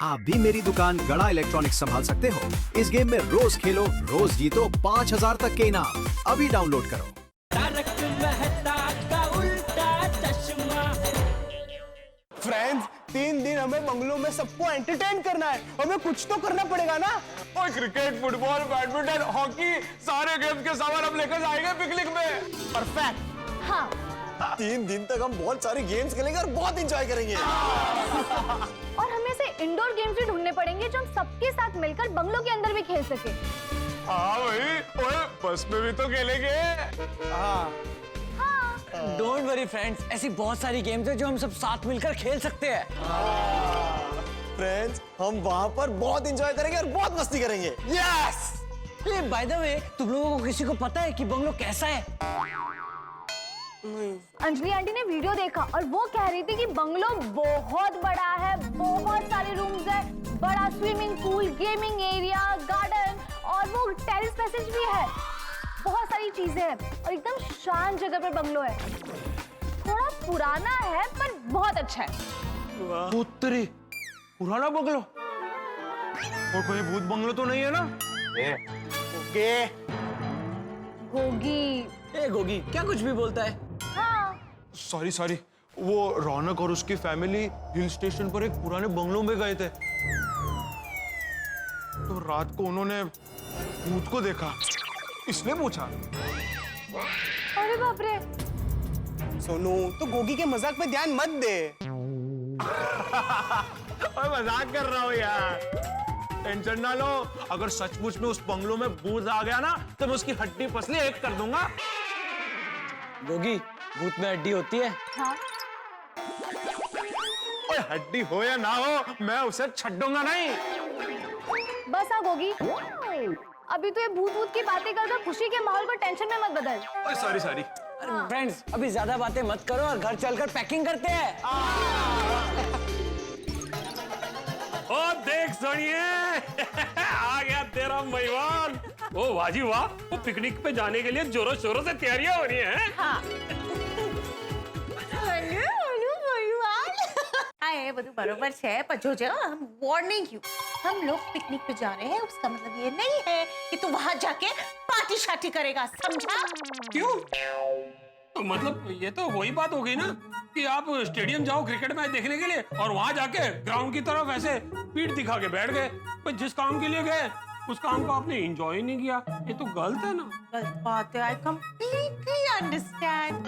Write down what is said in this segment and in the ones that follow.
आप भी मेरी दुकान गड़ा इलेक्ट्रॉनिक्स संभाल सकते हो। इस गेम में रोज खेलो, रोज जीतो 5000 तक के इनाम। अभी डाउनलोड करो। तारक मेहता का उल्टा चश्मा। फ्रेंड्स, 3 दिन हमें बंगलों में सबको एंटरटेन करना है। हमें कुछ तो करना पड़ेगा ना। और क्रिकेट, फुटबॉल, बैडमिंटन, हॉकी, सारे गेम्स के सामान हम लेकर जाएंगे पिकनिक में। परफेक्ट। हाँ। 3 दिन तक हम बहुत सारे गेम्स खेलेंगे और बहुत एंजॉय करेंगे। और हमें ऐसे इंडोर गेम्स भी ढूंढने पड़ेंगे जो हम सबके साथ मिलकर बंगलों के अंदर भी खेल सके। हाँ भाई, और बस में भी तो खेलेंगे। हाँ। डोंट वरी फ्रेंड्स, ऐसी बहुत सारी गेम्स है जो हम सब साथ मिलकर खेल सकते हैं। फ्रेंड्स, हम वहाँ पर बहुत एंजॉय करेंगे और बहुत मस्ती करेंगे। यस। ये बाय द वे, तुम लोगों को किसी को पता है कि बंगलो कैसा है? अंजलि आंटी ने वीडियो देखा और वो कह रही थी कि बंगलो बहुत बड़ा है, बहुत सारे रूम्स है, बड़ा swimming pool, gaming area, garden और वो टेरेस पैसेज भी है। बहुत सारी चीजें हैं और एकदम शांत जगह पर बंगलो है। थोड़ा पुराना है पर बहुत अच्छा है। पुत्री, पुराना बंगलो। और कोई भूत बंगलो तो नहीं है ना? ओके। होगी। ए गोगी, क्या कुछ भी बोलता है? हाँ। सॉरी, वो रौनक और उसकी फैमिली हिल स्टेशन पर एक पुराने बंगलों में गए थे। तो रात को उन्होंने भूत को देखा, इसलिए पूछा। अरे बाप रे। सोनू, तो गोगी के मजाक पे ध्यान मत दे। और मजाक कर रहा हूँ यार। टेंशन ना लो, अगर सचमुच में उस बंगलो में भूत आ गया ना तो मैं उसकी हड्डी पसली एक कर दूंगा। गोगी, भूत में हड्डी होती है? हाँ। ओए, हड्डी हो या ना हो, मैं उसे छड्डूंगा नहीं। बस आ गोगी, अभी तो ये भूत भूत की बातें कर खुशी के माहौल को टेंशन में मत बदल। ओए, सॉरी। फ्रेंड्स, अभी ज्यादा बातें मत करो और घर चलकर पैकिंग करते हैं। ओ देख सोनिए आ गया तेरा मेहमान। ओ वाजी वाह, वो पिकनिक पे जाने के लिए जोरों शोरों से तैयारियां हो रही हैं। हाँ। એ બધું બરોબર છે પણ જોજો हम वार्निंग यू, हम लोग पिकनिक पे जा रहे हैं उसका मतलब ये नहीं है कि तू वहां जाके पार्टी शार्टी करेगा, समझा? क्यों? तो मतलब ये तो वही बात हो गई ना कि आप स्टेडियम जाओ क्रिकेट मैच देखने के लिए और वहां जाके ग्राउंड की तरफ ऐसे पीठ दिखा के बैठ गए। पर जिस काम के लिए गए उस काम को आपने एंजॉय ही नहीं किया। ये तो गलत है ना? गलत बात है, I completely understand.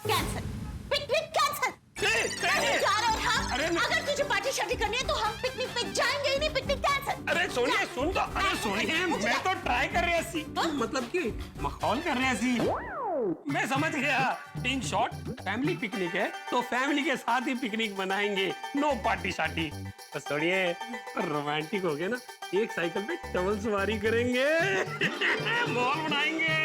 Cancel, picnic cancel. जा रहे हैं हम। अरे अगर तुझे पार्टी शार्टी करनी है तो हम पिकनिक पे जाएंगे ही नहीं, पिकनिक कैंसिल। अरे सोनिए सुन तो, अरे सोनिए मैं तो ट्राई कर रहा सी, मतलब कि मखौल कर रहा सी। मैं समझ गया। इन शॉर्ट फैमिली पिकनिक है तो फैमिली के साथ ही पिकनिक मनाएंगे, नो पार्टी शार्टी। तो सोनिए रोमांटिक हो गए ना, एक साइकिल पे डबल सवारी करेंगे मॉल बनाएंगे।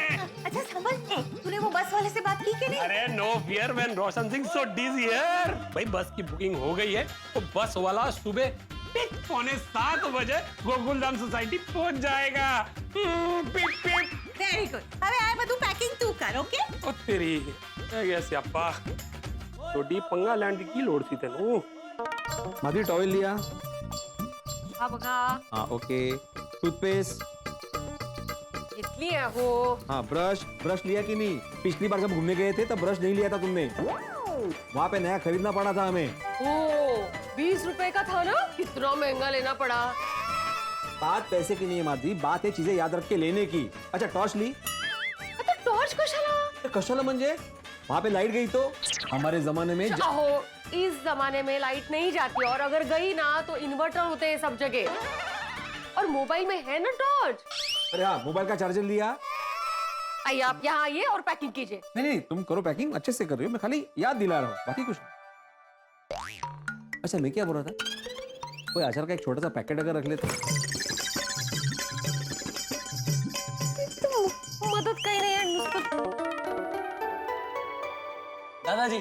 अच्छा समझ ले, तूने वो बस वाले से बात की कि नहीं? अरे no fear when Roshan Singh so does here. भाई बस की बुकिंग हो गई है तो बस वाला सुबह ठीक 6:45 बजे गोकुलधाम सोसाइटी पहुंच जाएगा। पिप पिप। वेरी गुड, હવે આ બધું પેકિંગ તું કર, ઓકે? ओ तेरी गया स्यापा छोटी पंगा लैंड की लोड थी तेनू। माधुरी टॉवेल लिया? हाँ बघा, हाँ ओके। टूथपेस्ट? घेतली आहे हो। हाँ ब्रश लिया कि नहीं? पिछली बार जब घूमने गए थे तब ब्रश नहीं लिया था तुमने, वहाँ पे नया खरीदना पड़ा था हमें। ओ 20 रुपए का था ना, कितना महंगा लेना पड़ा। बात पैसे की नहीं है माधुरी, बात है चीजें याद रख के लेने की। अच्छा टॉर्च ली? आता टॉर्च कशाला? कशाला म्हणजे वहाँ पे लाइट गई तो? हमारे जमाने में अहो इस जमाने में लाइट नहीं जाती और अगर गई ना तो इन्वर्टर होते हैं सब जगह और मोबाइल में है ना टॉर्च। अरे हाँ, मोबाइल का चार्जर लिया? आइए आप यहाँ आइए और पैकिंग कीजिए। नहीं तुम करो पैकिंग, अच्छे से कर रही हो, मैं खाली याद दिला रहा हूँ, बाकी कुछ नहीं। अच्छा मैं क्या बोल रहा था, कोई अचार का एक छोटा सा पैकेट अगर रख लेते। मदद कर रहे हैं दादाजी,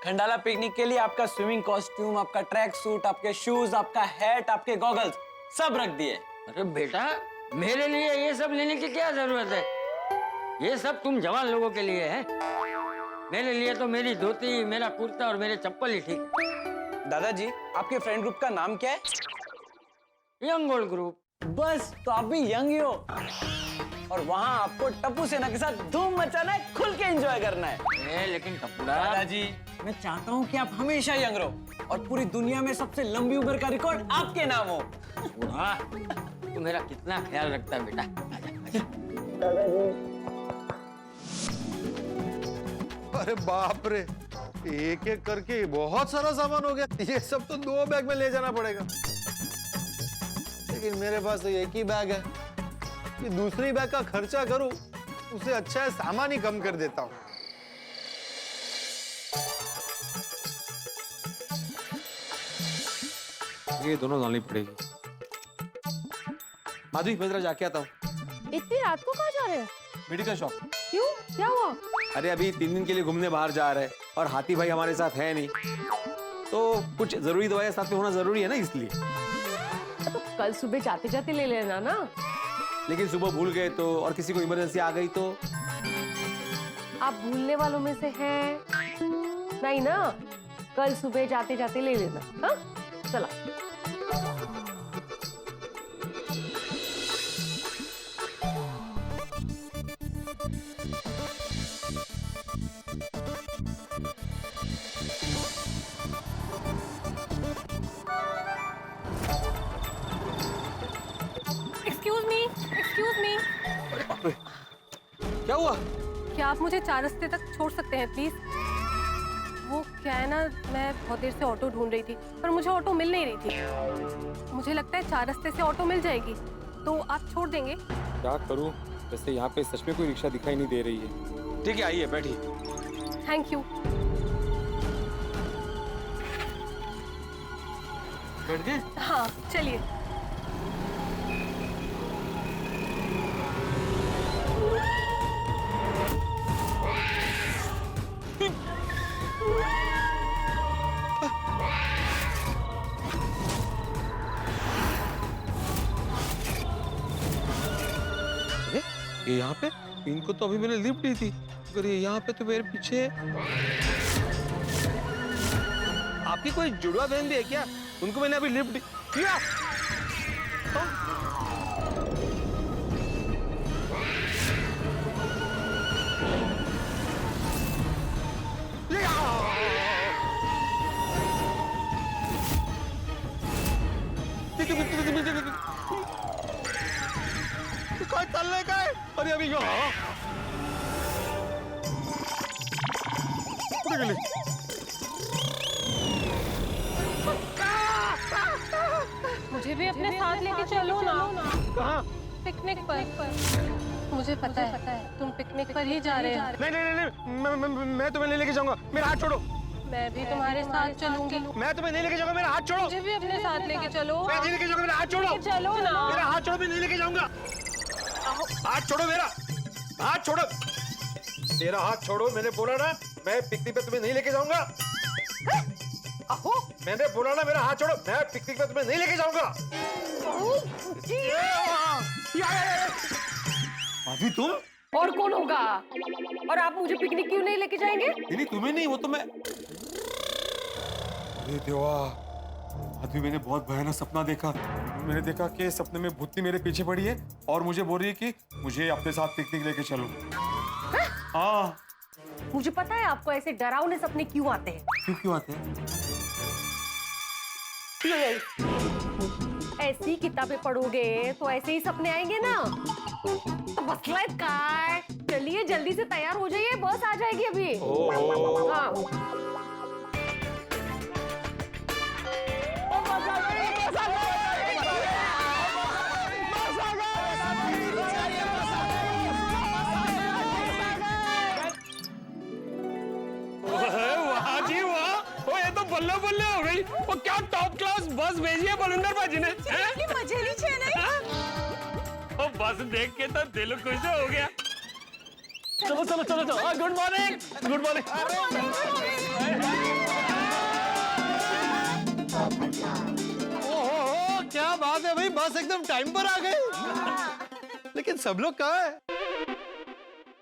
खंडाला पिकनिक के लिए आपका स्विमिंग कॉस्ट्यूम, आपका ट्रैक सूट, आपके शूज, आपका हैट, आपके गॉगल्स सब रख दिए। अरे बेटा, मेरे लिए ये सब लेने की क्या जरूरत है? ये सब तुम जवान लोगों के लिए है। मेरे लिए तो मेरी धोती, मेरा कुर्ता और मेरे चप्पल ही ठीक है। दादाजी, आपके फ्रेंड ग्रुप का नाम क्या है? Young old group. बस, तो आप भी यंग ही हो और वहाँ आपको टप्पू सेना के साथ धूम मचाना है, खुल के एंजॉय करना है। लेकिन टप्पूड़ा, दादाजी, मैं चाहता हूँ कि आप हमेशा यंग रहो और पूरी दुनिया में सबसे लंबी उम्र का रिकॉर्ड आपके नाम हो। बूढ़ा, तू मेरा कितना ख्याल रखता है बेटा। अरे बाप रे, एक एक करके बहुत सारा सामान हो गया। ये सब तो 2 बैग में ले जाना पड़ेगा, लेकिन मेरे पास तो एक ही बैग है। ये दूसरी बैग का खर्चा करूं, उसे अच्छा है सामान ही कम कर देता हूं। ये दोनों डालनी पड़ेगी। माधवी, मैं जरा जाके आता हूँ। इतनी रात को कहाँ जा रहे हैं? Medical shop. क्यों, क्या हुआ? अरे अभी 3 दिन के लिए घूमने बाहर जा रहे हैं और हाथी भाई हमारे साथ है नहीं, तो कुछ जरूरी दवाइयां साथ में होना जरूरी है ना, इसलिए। तो कल सुबह जाते जाते ले लेना ना। लेकिन सुबह भूल गए तो, और किसी को इमरजेंसी आ गई तो? आप भूलने वालों में से हैं नहीं ना? कल सुबह जाते जाते ले लेना। हाँ, चला। Excuse me. क्या हुआ? क्या आप मुझे 4 रास्ते तक छोड़ सकते हैं प्लीज? वो क्या है ना, मैं बहुत देर से ऑटो ढूंढ रही थी पर मुझे ऑटो मिल नहीं रही थी। मुझे लगता है 4 रास्ते से ऑटो मिल जाएगी, तो आप छोड़ देंगे? क्या करूं, वैसे यहाँ पे सच में कोई रिक्शा दिखाई नहीं दे रही है। ठीक है, आइए बैठिए। Thank you. बैठ गए? हाँ, चलिए। ये यहाँ पे? इनको तो अभी मैंने लिफ्ट दी थी, अगर ये यहाँ पे तो मेरे पीछे। आपकी कोई जुड़वा बहन भी है क्या? उनको मैंने अभी लिफ्ट दी। चलने का है। अरे अभी मुझे भी अपने साथ लेके चलो ना। कहाँ? पिकनिक पर। मुझे पता है तुम पिकनिक पर ही जा रहे हो। नहीं, मैं तुम्हें नहीं लेके जाऊंगा। मेरा हाथ छोड़ो। मैं भी तुम्हारे साथ चलूंगी। मैं तुम्हें नहीं लेके जाऊंगा। मेरा हाथ छोड़ो। मुझे भी अपने साथ लेके चलो। मैं नहीं लेके जाऊंगा। मेरा हाथ छोड़ो। चलो ना। मेरा हाथ छोड़ो। मैं नहीं लेके जाऊंगा। हाथ छोड़ो मेरा। हाथ छोड़ो। मेरा हाथ छोड़ो। मैंने बोला ना, मैं पिकनिक पे तुम्हें नहीं लेके जाऊंगा। मैंने बोला ना, मेरा हाथ छोड़ो। मैं पिकनिक पे तुम्हें नहीं लेके जाऊंगा। माधवी, तुम? और कौन होगा? और आप मुझे पिकनिक क्यों नहीं लेके जाएंगे? नहीं, तुम्हें नहीं, वो तो मैं। अरे देवा, माधवी, मैंने बहुत भयानक सपना देखा। मैंने देखा कि सपने में भूतनी मेरे पीछे पड़ी है और मुझे बोल रही है कि मुझे अपने साथ पिकनिक लेके चलो। हाँ, मुझे पता है आपको ऐसे डरावने सपने क्यों आते हैं। क्यों आते हैं? ऐसी किताबें पढ़ोगे तो ऐसे ही सपने आएंगे ना। तो मसला काय? चलिए जल्दी से तैयार हो जाइए, बस आ जाएगी अभी। हाँ। वाह जी वाह, ओ ये तो बल्ले बल्ले हो गई। वो क्या टॉप क्लास बस भेजी है बलविंदर भाजी ने। मजे लीजिए नहीं। ओ बस देख के तो दिल खुश हो गया। चलो चलो चलो चलो। Good morning. Good morning. ओहो, क्या बात है भाई, बस एकदम टाइम पर आ गए। लेकिन सब लोग कहाँ है?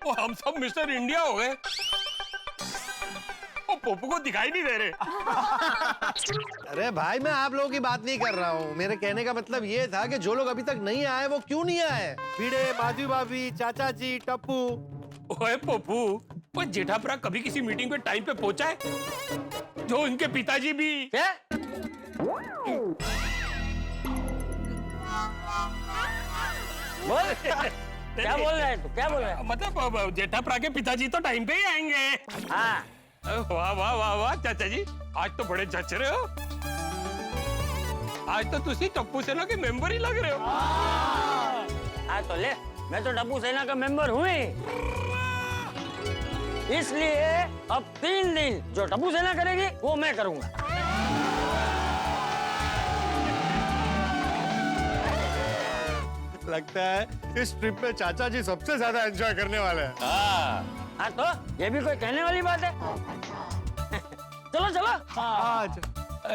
वो हम सब मिस्टर इंडिया हो गए। पोपू को दिखाई नहीं दे रहे। अरे भाई मैं आप लोगों की बात नहीं कर रहा हूँ, मेरे कहने का मतलब ये था कि जो लोग अभी तक नहीं आए वो क्यों नहीं आए? भिड़े, माधवी भाभी, चाचा जी, टप्पू। ओए पोपू, वो जेठापुरा कभी किसी मीटिंग पे टाइम पे पहुंचा है? जो उनके पिताजी भी क्या? बोल क्या बोल रहा है तू? क्या बोल रहा है? मतलब जेठापुरा के पिताजी तो टाइम पे ही आएंगे। हाँ। वाह वाह वाह वाह चाचा जी, आज तो बड़े जच रहे हो। आज तो तुसी टप्पू सेना के मेंबर ही लग रहे हो। हाँ तो ले, मैं तो टप्पू सेना का मेंबर हूँ ही। इसलिए अब 3 दिन जो टप्पू सेना करेगी वो मैं करूंगा। लगता है इस ट्रिप पे चाचा जी सबसे ज्यादा एंजॉय करने वाले हैं। हाँ तो ये भी कोई कहने वाली बात है? चलो चलो।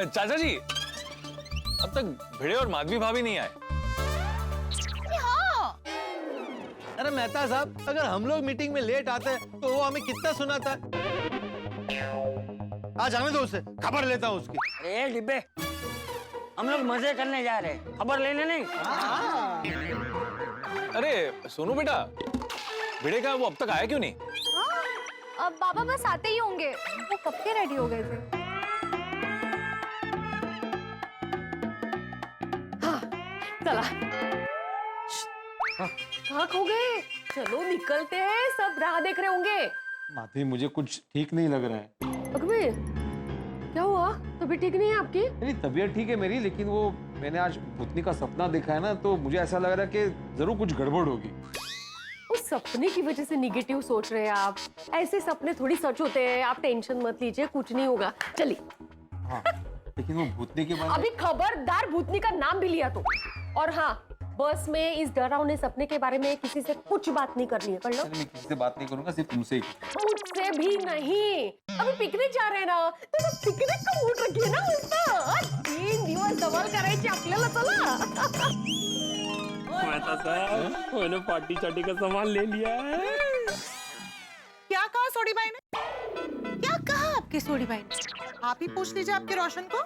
चाचा जी, अब तक भिड़े और माधवी भाभी नहीं आए। अरे मेहता साहब, अगर हम लोग मीटिंग में लेट आते तो वो हमें कितना सुनाता है। आज आने दो उसे, खबर लेता हूँ उसकी। अरे डिब्बे, हम लोग मजे करने जा रहे हैं, खबर लेने नहीं। अरे सुनो बेटा, भिड़े का वो अब तक आया क्यों नहीं? अब बाबा बस आते ही होंगे, वो कब के रेडी हो गए थे। हाँ, चला। कहाँ खो गए? चलो निकलते हैं, सब राह देख रहे होंगे। माधवी, मुझे कुछ ठीक नहीं लग रहा है। अकबर, क्या हुआ? तबीयत ठीक नहीं है आपकी? नहीं, तबीयत ठीक है मेरी, लेकिन वो मैंने आज भूतनी का सपना देखा है ना, तो मुझे ऐसा लग रहा है कि जरूर कुछ गड़बड़ होगी। उस सपने की वजह से निगेटिव सोच रहे हैं आप। ऐसे सपने थोड़ी सच होते हैं, आप टेंशन मत लीजिए, कुछ नहीं होगा। चलिए। हाँ, लेकिन वो भूतनी के बारे अभी खबरदार भूतनी का नाम भी लिया तो। और हाँ, बस में इस डरावने सपने के बारे में किसी से कुछ बात नहीं करनी है, कर लो। मैं किसी से बात नहीं करूंगा, सिर्फ तुमसे ही। मुझसे भी नहीं। अभी पिकनिक जा रहे हैं ना, तो पिकनिक का मूड रखिए ना उसका। 3 दिवस धमाल करायची आपल्याला, चला। मेहता साहब, मैंने पार्टी चाटी का सामान ले लिया है। क्या कहा सोडी भाई ने? क्या कहा आपके सोडी भाई ने? आप ही पूछ लीजिए आपके रोशन को।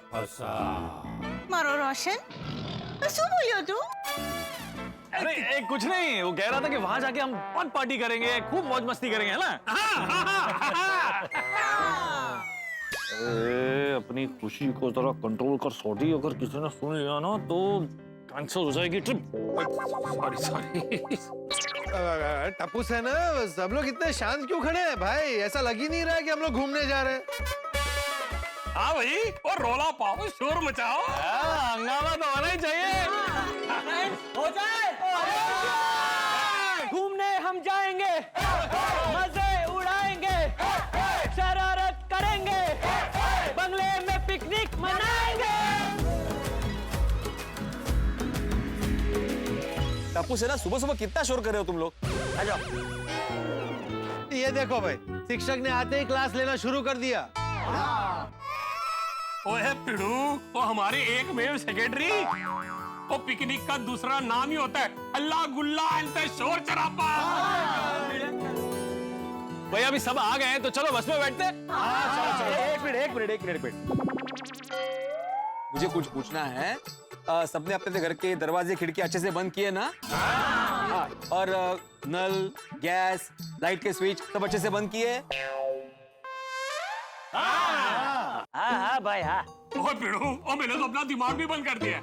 मारो रोशन, तो क्यों बोलियो तू? अरे कुछ नहीं, वो कह रहा था कि वहां जाके हम बहुत पार्टी करेंगे, खूब मौज मस्ती करेंगे, है ना? अरे अपनी खुशी को जरा कंट्रोल कर सोडी, अगर किसी ने सुन लिया ना तो कैंसिल हो जाएगी ट्रिप। सॉरी। टप्पू सेना, सब लोग इतने शांत क्यों खड़े हैं भाई? ऐसा लग ही नहीं रहा है कि हम लोग घूमने जा रहे हैं। हाँ भाई, और रोला पाओ, शोर मचाओ। हंगामा तो होना ही चाहिए। हो जाए। घूमने हम जाएंगे, मजे उड़ाएंगे, शरारत करेंगे, बंगले में पिकनिक मनाएंगे। टप्पू सेना, सुबह सुबह कितना शोर कर रहे हो तुम लोग? आ जाओ। ये देखो भाई, शिक्षक ने आते ही क्लास लेना शुरू कर दिया। ओए पिड़ू, वो हमारे एकमेव सेक्रेटरी। वो पिकनिक का दूसरा नाम ही होता है अल्लाह गुल्ला अंत शोर चरापा। भाई अभी सब आ गए हैं तो चलो बस में बैठते हैं। एक मिनट। मुझे कुछ पूछना है। सबने अपने घर के दरवाजे खिड़की अच्छे से बंद किए ना? हाँ, और नल, गैस, लाइट के स्विच सब अच्छे से बंद किए? हाँ भाई हाँ। ओए पिड़ू, और मैंने तो अपना दिमाग भी बंद कर दिया।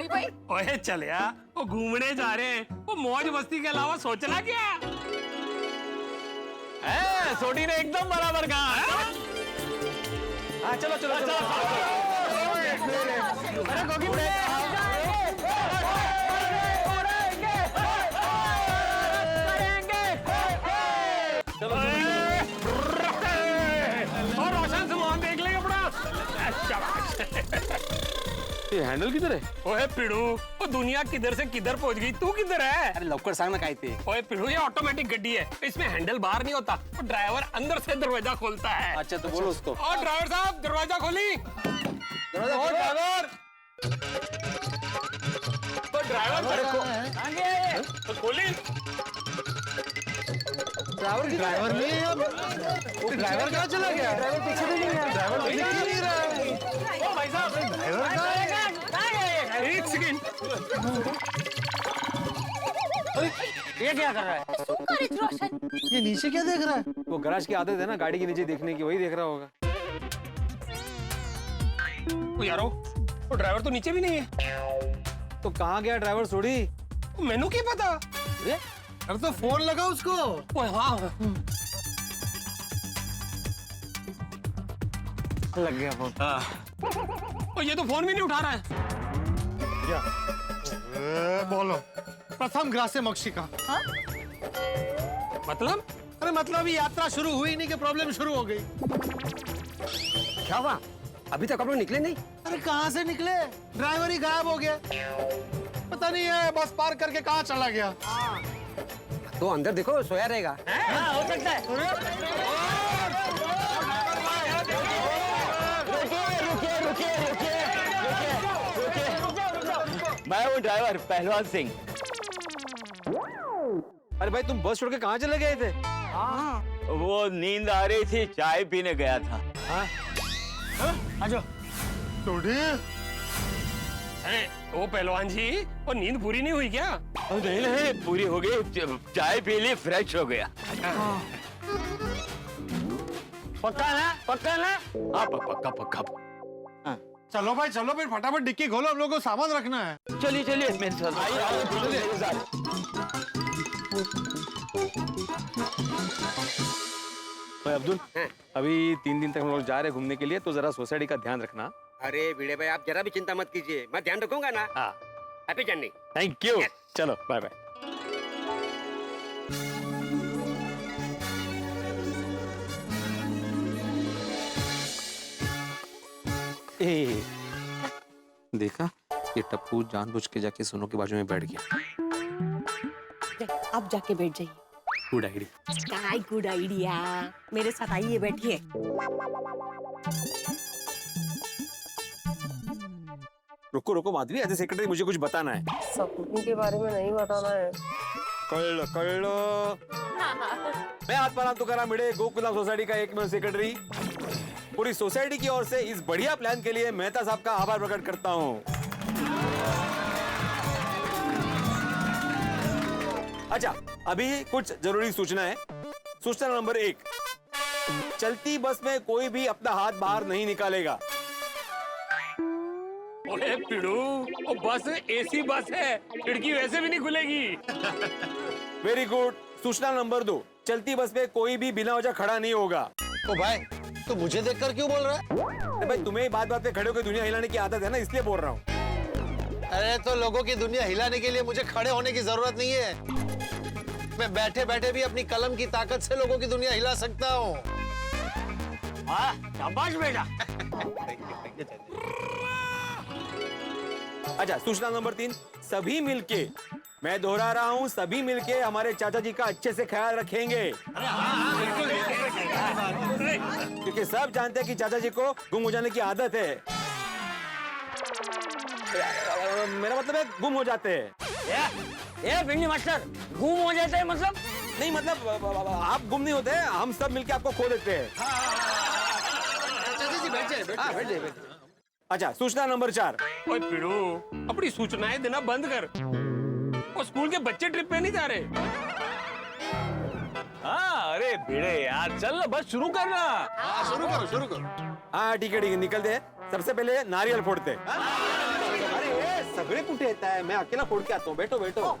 भाई, ओए चल यार, वो घूमने जा रहे हैं, वो मौज मस्ती के अलावा सोचना क्या? सोडी ने एकदम बराबर कहा है। हाँ चलो। अरे गोगी और रोशन सामान देख ले अपना। ये हैंडल किधर है? ओए पिड़ू, वो दुनिया किधर से किधर पहुंच गई, तू किधर है? अरे लवकर सांग ना काय ते। ओए पिड़ू, ये ऑटोमेटिक गड्डी है, इसमें हैंडल बाहर नहीं होता, वो ड्राइवर अंदर से दरवाजा खोलता है। अच्छा तो बोलो उसको। और ड्राइवर साहब दरवाजा खोली। ड्राइवर तो ड्राइवर तो खोली। ड्राइवर नहीं है अब। ड्राइवर कहाँ चला गया? ड्राइवर पीछे भी नहीं है। ड्राइवर दिख ही नहीं रहा है। ओ भाई साहब, ड्राइवर कहाँ है? एक सेकंड। ये क्या कर रहा है? रोशन ये नीचे क्या देख रहा है? वो गराज की आदत है ना गाड़ी के नीचे देखने की, वही देख रहा होगा। ओ यारो, वो ड्राइवर तो नीचे भी नहीं है। तो कहाँ गया ड्राइवर सोड़ी? मैनू क्या पता? अरे तो फोन लगा उसको। ओ हाँ, लग गया फोन। ओ ये तो फोन भी नहीं उठा रहा है। क्या? बोलो। प्रथम ग्रासे मक्षिका। मतलब? अरे मतलब ये यात्रा शुरू हुई नहीं कि प्रॉब्लम शुरू हो गई। क्या हुआ? अभी तक हम लोग निकले नहीं। अरे कहाँ से निकले? ड्राइवर ही गायब हो गया। पता नहीं है बस पार करके कहाँ चला गया। तो अंदर देखो, सोया रहेगा। हाँ, हो सकता है। मैं हूँ ड्राइवर पहलवान सिंह। अरे भाई तुम बस छोड़ के कहाँ चले गए थे? वो नींद आ रही थी, चाय पीने गया था। अरे ओ पहलवान जी, वो नींद पूरी नहीं हुई क्या? नहीं नहीं, पूरी हो गई, चाय पी ली, फ्रेश हो गया। पक्का ना? पक्का ना? हाँ पक्का पक्का। चलो भाई चलो, फिर फटाफट डिक्की खोलो, हम लोग को सामान रखना है। चलिए चलिए मेरे साथ। मेरे साथ। भाई अब्दुल, अभी 3 दिन तक हम लोग जा रहे हैं घूमने के लिए, तो जरा सोसाइटी का ध्यान रखना। अरे भिड़े भाई, आप जरा भी चिंता मत कीजिए, मैं ध्यान रखूंगा ना। हाँ, हैप्पी जर्नी। Thank you. चलो बाय बाय। देखा, ये टप्पू जानबूझ के जाके सोनू के बाजू में बैठ गया। आप जाके बैठ जाइए। Good idea. काय गुड आइडिया, मेरे साथ आइए, बैठिए। रुको रुको माधवी, एज ए सेक्रेटरी मुझे कुछ बताना है। सपने के बारे में नहीं बताना है। कर लो। मैं आत्माराम तुकाराम भिड़े, गोकुलम सोसाइटी का एकमेव सेक्रेटरी, पूरी सोसाइटी की ओर से इस बढ़िया प्लान के लिए मेहता साहब का आभार प्रकट करता हूँ। अच्छा, अभी कुछ जरूरी सूचना है। सूचना नंबर 1, चलती बस में कोई भी अपना हाथ बाहर नहीं निकालेगा। ओए पिड़ू, वो बस एसी बस है, खिड़की वैसे भी नहीं खुलेगी। Very good. सूचना नंबर 2, चलती बस में कोई भी बिना वजह खड़ा नहीं होगा। तो भाई तो मुझे देखकर क्यों बोल रहा है? अरे भाई, तुम्हें बात बात पे खड़े होकर दुनिया हिलाने की आदत है ना, इसलिए बोल रहा हूँ। अरे तो लोगों की दुनिया हिलाने के लिए मुझे खड़े होने की जरूरत नहीं है। मैं बैठे बैठे भी अपनी कलम की ताकत से लोगों की दुनिया हिला सकता हूँ। शाबाश बेटा। अच्छा, सूचना नंबर 3, सभी मिलके, मैं दोहरा रहा हूँ, सभी मिलके हमारे चाचा जी का अच्छे से ख्याल रखेंगे। क्योंकि सब जानते हैं कि चाचा जी को गुम हो जाने की आदत है। मेरा मतलब है गुम हो जाते हैं। ए भिंडी मास्टर, गुम हो जाते हैं मतलब? नहीं मतलब आप गुम नहीं होते, हम सब मिलके आपको खो देते हैं। बैठ जाइए। अच्छा, सूचना नंबर 4, ओए पिड़ू, अपनी सूचनाएं देना बंद कर। वो स्कूल के बच्चे ट्रिप पे नहीं जा रहे। हाँ, अरे भिड़े यार, चल बस शुरू करना। शुरू करो। हाँ ठीक है, निकलते हैं। सबसे पहले नारियल फोड़ते। अरे सगळे कुठे येत आहे, मैं अकेला फोड़ के आता हूँ। बैठो बैठो।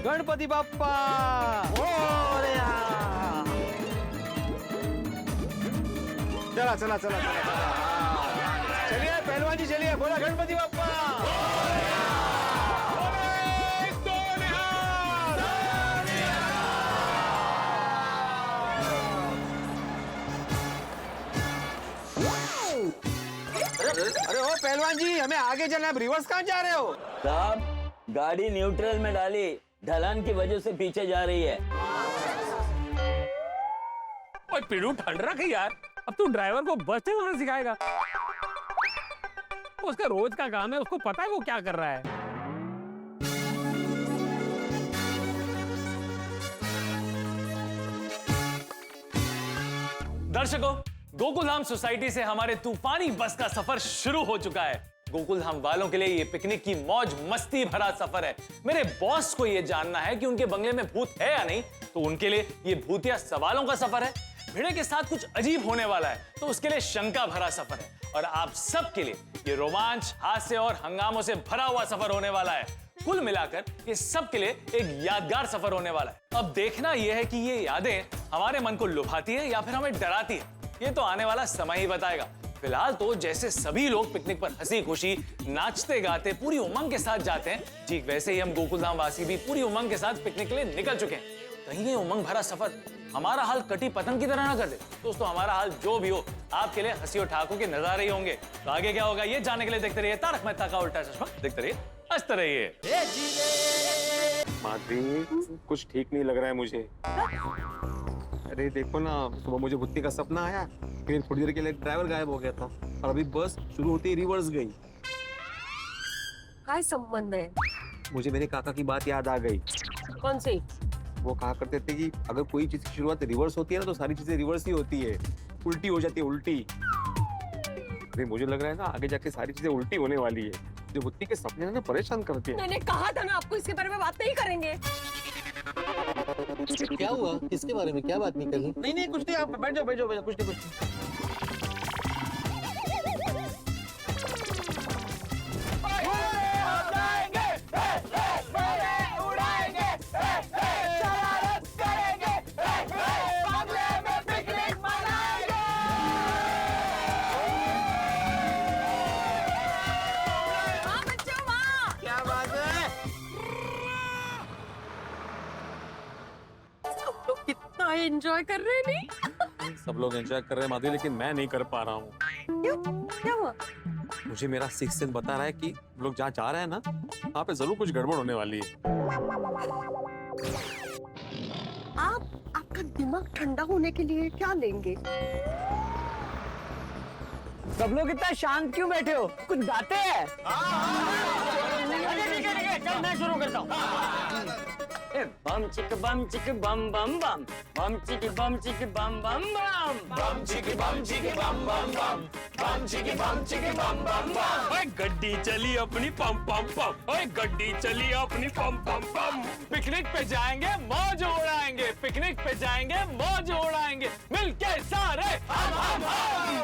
गणपति बाप्पा चला चला चला चलिए पहलवान जी, चलिए, बोला गणपति बाप्पा। अरे ओ पहलवान जी, हमें आगे चलना है, रिवर्स कहाँ जा रहे हो? साहब, गाड़ी न्यूट्रल में डाली, ढलान की वजह से पीछे जा रही है। ओए पिड़ू, ठंड रख यार, अब तू ड्राइवर को बस चलाना सिखाएगा? उसका रोज का काम है, उसको पता है वो क्या कर रहा है। दर्शकों, गोकुलधाम सोसाइटी से हमारे तूफानी बस का सफर शुरू हो चुका है। गोकुलधाम वालों के लिए ये पिकनिक की मौज मस्ती भरा सफर है। मेरे बॉस को ये जानना है कि उनके बंगले में भूत है या नहीं, तो उनके लिए ये भूतिया सवालों का सफर है। भिड़े के साथ कुछ अजीब होने वाला है, तो उसके लिए शंका भरा सफर है। और आप सबके लिए ये रोमांच, हास्य और हंगामों से भरा हुआ सफर होने वाला है। कुल मिलाकर ये सबके लिए एक यादगार सफर होने वाला है। अब देखना यह है कि ये यादें हमारे मन को लुभाती है या फिर हमें डराती है, ये तो आने वाला समय ही बताएगा। फिलहाल तो जैसे सभी लोग पिकनिक पर हंसी खुशी नाचते गाते पूरी उमंग के साथ जाते हैं, ठीक वैसे ही हम गोकुलधाम वासी भी पूरी उमंग के साथ पिकनिक के लिए निकल चुके हैं। कहीं ये उमंग भरा सफर हमारा हाल कटी पतंग की तरह ना कर दे। दोस्तों, हमारा हाल जो भी हो, आपके लिए हंसी और ठहाकों के नजारे ही होंगे। तो आगे क्या होगा ये जानने के लिए देखते रहिए तारक मेहता का उल्टा चश्मा। देखते रहिए, हंसते रहिए। माधवी, कुछ ठीक नहीं लग रहा है मुझे। अरे देखो ना, सुबह मुझे भुत्ती का सपना आया, फिर थोड़ी देर के लिए ड्राइवर गायब हो गया था, और अभी बस शुरू होते ही रिवर्स गई। काय संबंध है? मुझे मेरे काका की बात याद आ गई। कौन सी? वो कहा करते थे कि अगर कोई चीज की शुरुआत रिवर्स होती है ना, तो सारी चीजें रिवर्स ही होती है, उल्टी हो जाती है, उल्टी। अरे मुझे लग रहा है ना, आगे जाके सारी चीजें उल्टी होने वाली है। जो भुत्ती के सपने ना परेशान करती है। मैंने कहा था ना आपको इसके बारे में बात नहीं करेंगे। क्या हुआ? किसके बारे में क्या बात नहीं करनी? नहीं कुछ नहीं, आप बैठ जाओ कुछ नहीं कुछ नहीं। एंजॉय कर रहे हैं नहीं? सब लोग एंजॉय कर रहे हैं माधवी, लेकिन मैं नहीं कर पा रहा हूँ। क्यों? क्या हुआ? मुझे मेरा सिक्स सेंस बता रहा है कि लोग जहाँ जा रहे हैं ना, वहाँ पे जरूर कुछ गड़बड़ होने वाली है। आपका दिमाग ठंडा होने के लिए क्या लेंगे? सब लोग इतना शांत क्यों बैठे हो? कुछ गाते हैं? चल मैं शुरू करता हूँ। बम चिक बम बम बम, बम चिक बम बम बम, बम चिक बम बम, बम चिक बम बम। ओए गड्डी चली अपनी पम पम पम, ओए गड्डी चली अपनी पम पम पम। पिकनिक पे जाएंगे मौज उड़ाएंगे, पिकनिक पे जाएंगे मौज उड़ाएंगे, मिलके सारे हम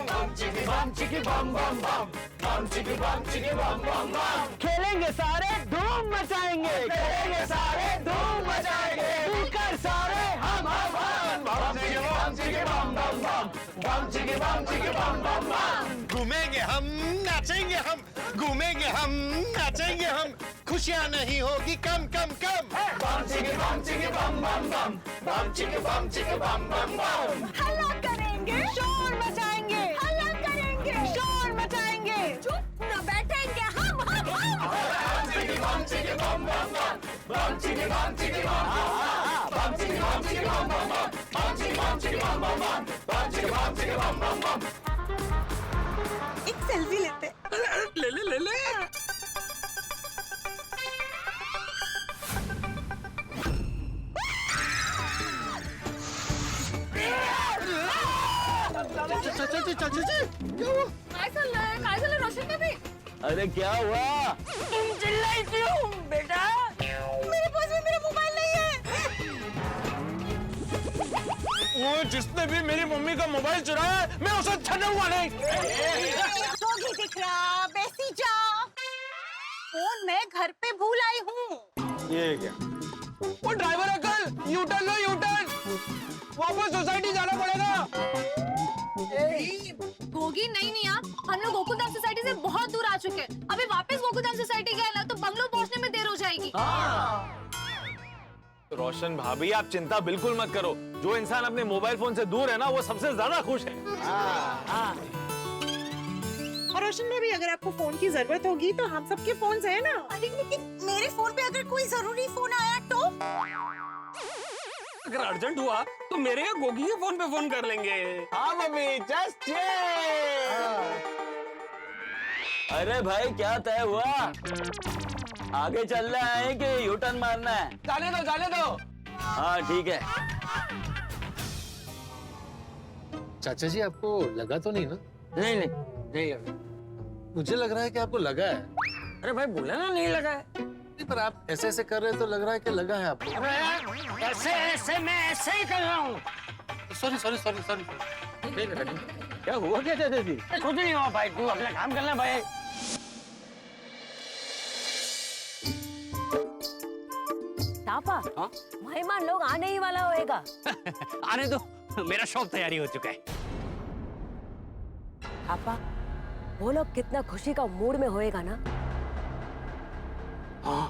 बम चिकी बम बम बम, बम चिकी बम बम। खेलेंगे सारे धूम मचाएंगे, खेलेंगे सारे धूम मचाएंगे, मिलकर सारे हम बम चिकी बम बम, बम चिकी बम बम। घूमेंगे हम, नाचेंगे हम, घूमेंगे हम, नाचेंगे हम, खुशियाँ नहीं होगी कम कम कम। बम चिकी बम बम, बम चिकी बम बम। हल्ला करेंगे, शोर मचाएंगे, हल्ला करेंगे, शोर मचाएंगे, चुप न बैठेंगे हम। बम चिकी बम बम, बम चिकी बम बम, बम चिकी बम बम, बम चिकी बम बम। एक सेल्फी लेते। ले काय चाललंय रोशन का भी? अरे क्या हुआ? तुम चिल्लाई क्यों बेटा? मेरे पास में मेरा मोबाइल नहीं है। वो जिसने भी मेरी मम्मी का मोबाइल चुराया, मैं उसे छना हुआ नहीं। डॉगी दिख रहा, बेसी जा। फोन मैं घर पे भूल आई हूँ। ये क्या? वो ड्राइवर अंकल, यू टर्न लो, यू टर्न। वापस सोसाइटी जाना पड़ेगा। गोगी नहीं आप, हम लोग गोकुलधाम सोसाइटी से बहुत दूर आ चुके हैं। अभी वापस गोकुलधाम सोसाइटी गए ना तो बंगलो पहुंचने में देर हो जाएगी। रोशन भाभी, आप चिंता बिल्कुल मत करो। जो इंसान अपने मोबाइल फोन से दूर है ना, वो सबसे ज्यादा खुश है। और रोशन भाभी, अगर आपको फोन की जरूरत होगी तो हम सबके फोन है ना। लेकिन मेरे फोन पे अगर कोई जरूरी फोन आया तो अगर अर्जेंट हुआ तो मेरे या गोगी के फोन पे फोन कर लेंगे। हाँ मम्मी, जस्ट अरे भाई क्या तय हुआ? आगे चलना है कि यू टर्न मारना है? जाने दो, जाने दो। हाँ ठीक है। चाचा जी आपको लगा तो नहीं ना? नहीं नहीं नहीं लगा। मुझे लग रहा है कि आपको लगा है। अरे भाई बोला ना नहीं लगा है। नहीं, पर आप ऐसे ऐसे कर रहे हैं तो लग रहा है कि लगा है आपको। अरे ऐसे ऐसे मैं ऐसे ही कर रहा हूँ। Sorry sorry sorry sorry. क्या हुआ क्या चाचा जी? कुछ नहीं हुआ भाई, तू अपना काम करना भाई। पापा, मेहमान लोग आने ही वाला होएगा। आने दो, मेरा शौक तैयारी हो चुका है। पापा, वो लोग कितना खुशी का मूड में होएगा ना। हाँ,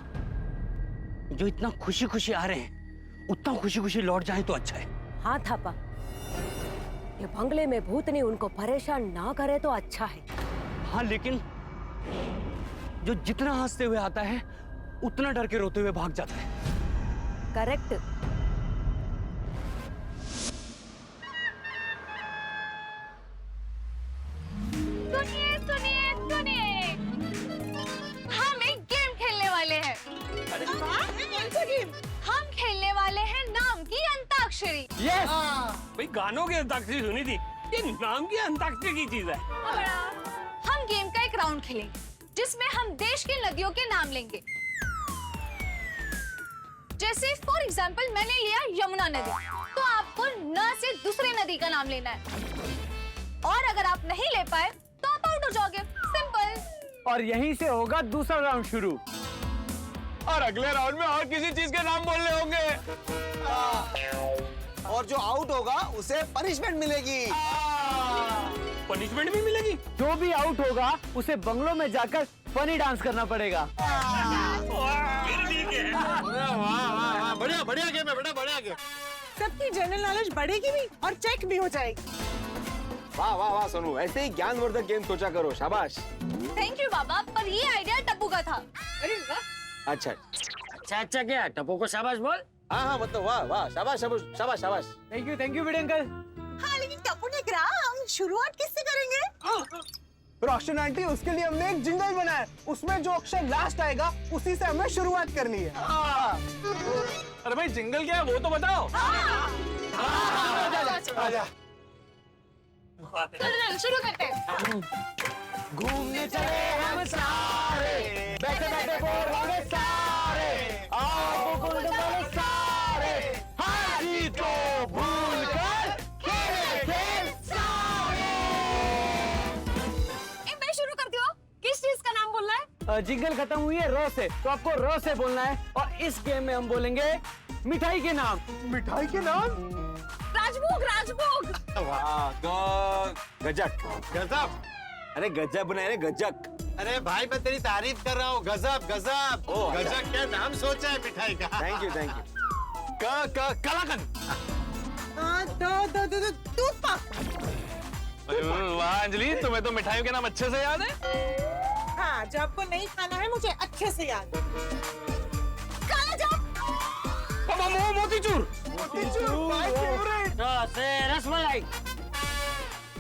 जो इतना खुशी खुशी आ रहे हैं उतना खुशी खुशी लौट जाए तो अच्छा है। हाँ थापा, ये बंगले में भूतनी उनको परेशान ना करे तो अच्छा है। हाँ लेकिन जो जितना हंसते हुए आता है उतना डर के रोते हुए भाग जाता है। करेक्ट। सुनिए सुनिए सुनिए, हम एक गेम खेलने वाले हैं। अरे वाह, कौन सा गेम? हम खेलने वाले हैं नाम की अंताक्षरी। यस। भाई गानों की अंताक्षरी सुनी थी, ये नाम की अंताक्षरी की चीज है। हम गेम का एक राउंड खेलेंगे जिसमें हम देश की नदियों के नाम लेंगे। जैसे फॉर एग्जाम्पल मैंने लिया यमुना नदी, तो आपको न से दूसरी नदी का नाम लेना है, और अगर आप नहीं ले पाए तो आप आउट हो जाओगे। सिंपल। और यहीं से होगा दूसरा राउंड शुरू। और अगले राउंड में और किसी चीज के नाम बोलने होंगे। और जो आउट होगा उसे पनिशमेंट मिलेगी। पनिशमेंट भी मिलेगी? जो भी आउट होगा उसे बंगलों में जाकर फनी डांस करना पड़ेगा। ठीक है। वाह, बढ़िया बढ़िया गेम है बेटा, बढ़िया गेम। सबकी जनरल नॉलेज बढ़ेगी भी और चेक भी हो जाएगी। वाह वाह वाह सोनू, ऐसे ही ज्ञानवर्धक गेम सोचा करो। शाबाश। थैंक यू बाबा, पर ये आइडिया टप्पू का था। अरे वाह। अच्छा अच्छा क्या टप्पू को शाबाश बोल। हाँ हाँ, मतलब वाह वाह, शाबाश शाबाश शाबाश शाबाश। थैंक यू बड़े अंकल। हाँ लेकिन टप्पू ने कहा, हम शुरुआत किससे करेंगे? रोशन आंटी, उसके लिए हमने एक जिंगल बनाया, उसमें जो अक्षर लास्ट आएगा उसी से हमें शुरुआत करनी है। अरे भाई जिंगल क्या है वो तो बताओ। आजा। चलो शुरू करते हैं। घूमने चले हम सारे, बैठे बैठे बोर हो गए सारे, आओ गोकुल बोले सारे, हाजी को भूल कर खेले खेल सारे। मैं शुरू करती हूँ। किस चीज का नाम बोलना है? जिंगल खत्म हुई है र से, तो आपको र से बोलना है, और इस गेम में हम बोलेंगे मिठाई के नाम। मिठाई के नाम? राजभोग राजभोग। गजक। गजब। अरे गजब बनाए गजक। अरे भाई मैं तेरी तारीफ कर रहा हूँ। गजब गजब। ओह, गजब क्या नाम सोचा है मिठाई का। Thank you thank you. कलाकंद। दूध पाक। वाह अंजलि, तुम्हें तो मिठाइयों के नाम अच्छे से याद है। हाँ, जो आपको नहीं खाना है मुझे अच्छे से याद है। काला जाम। मोतीचूर। My favourite. रसमलाई।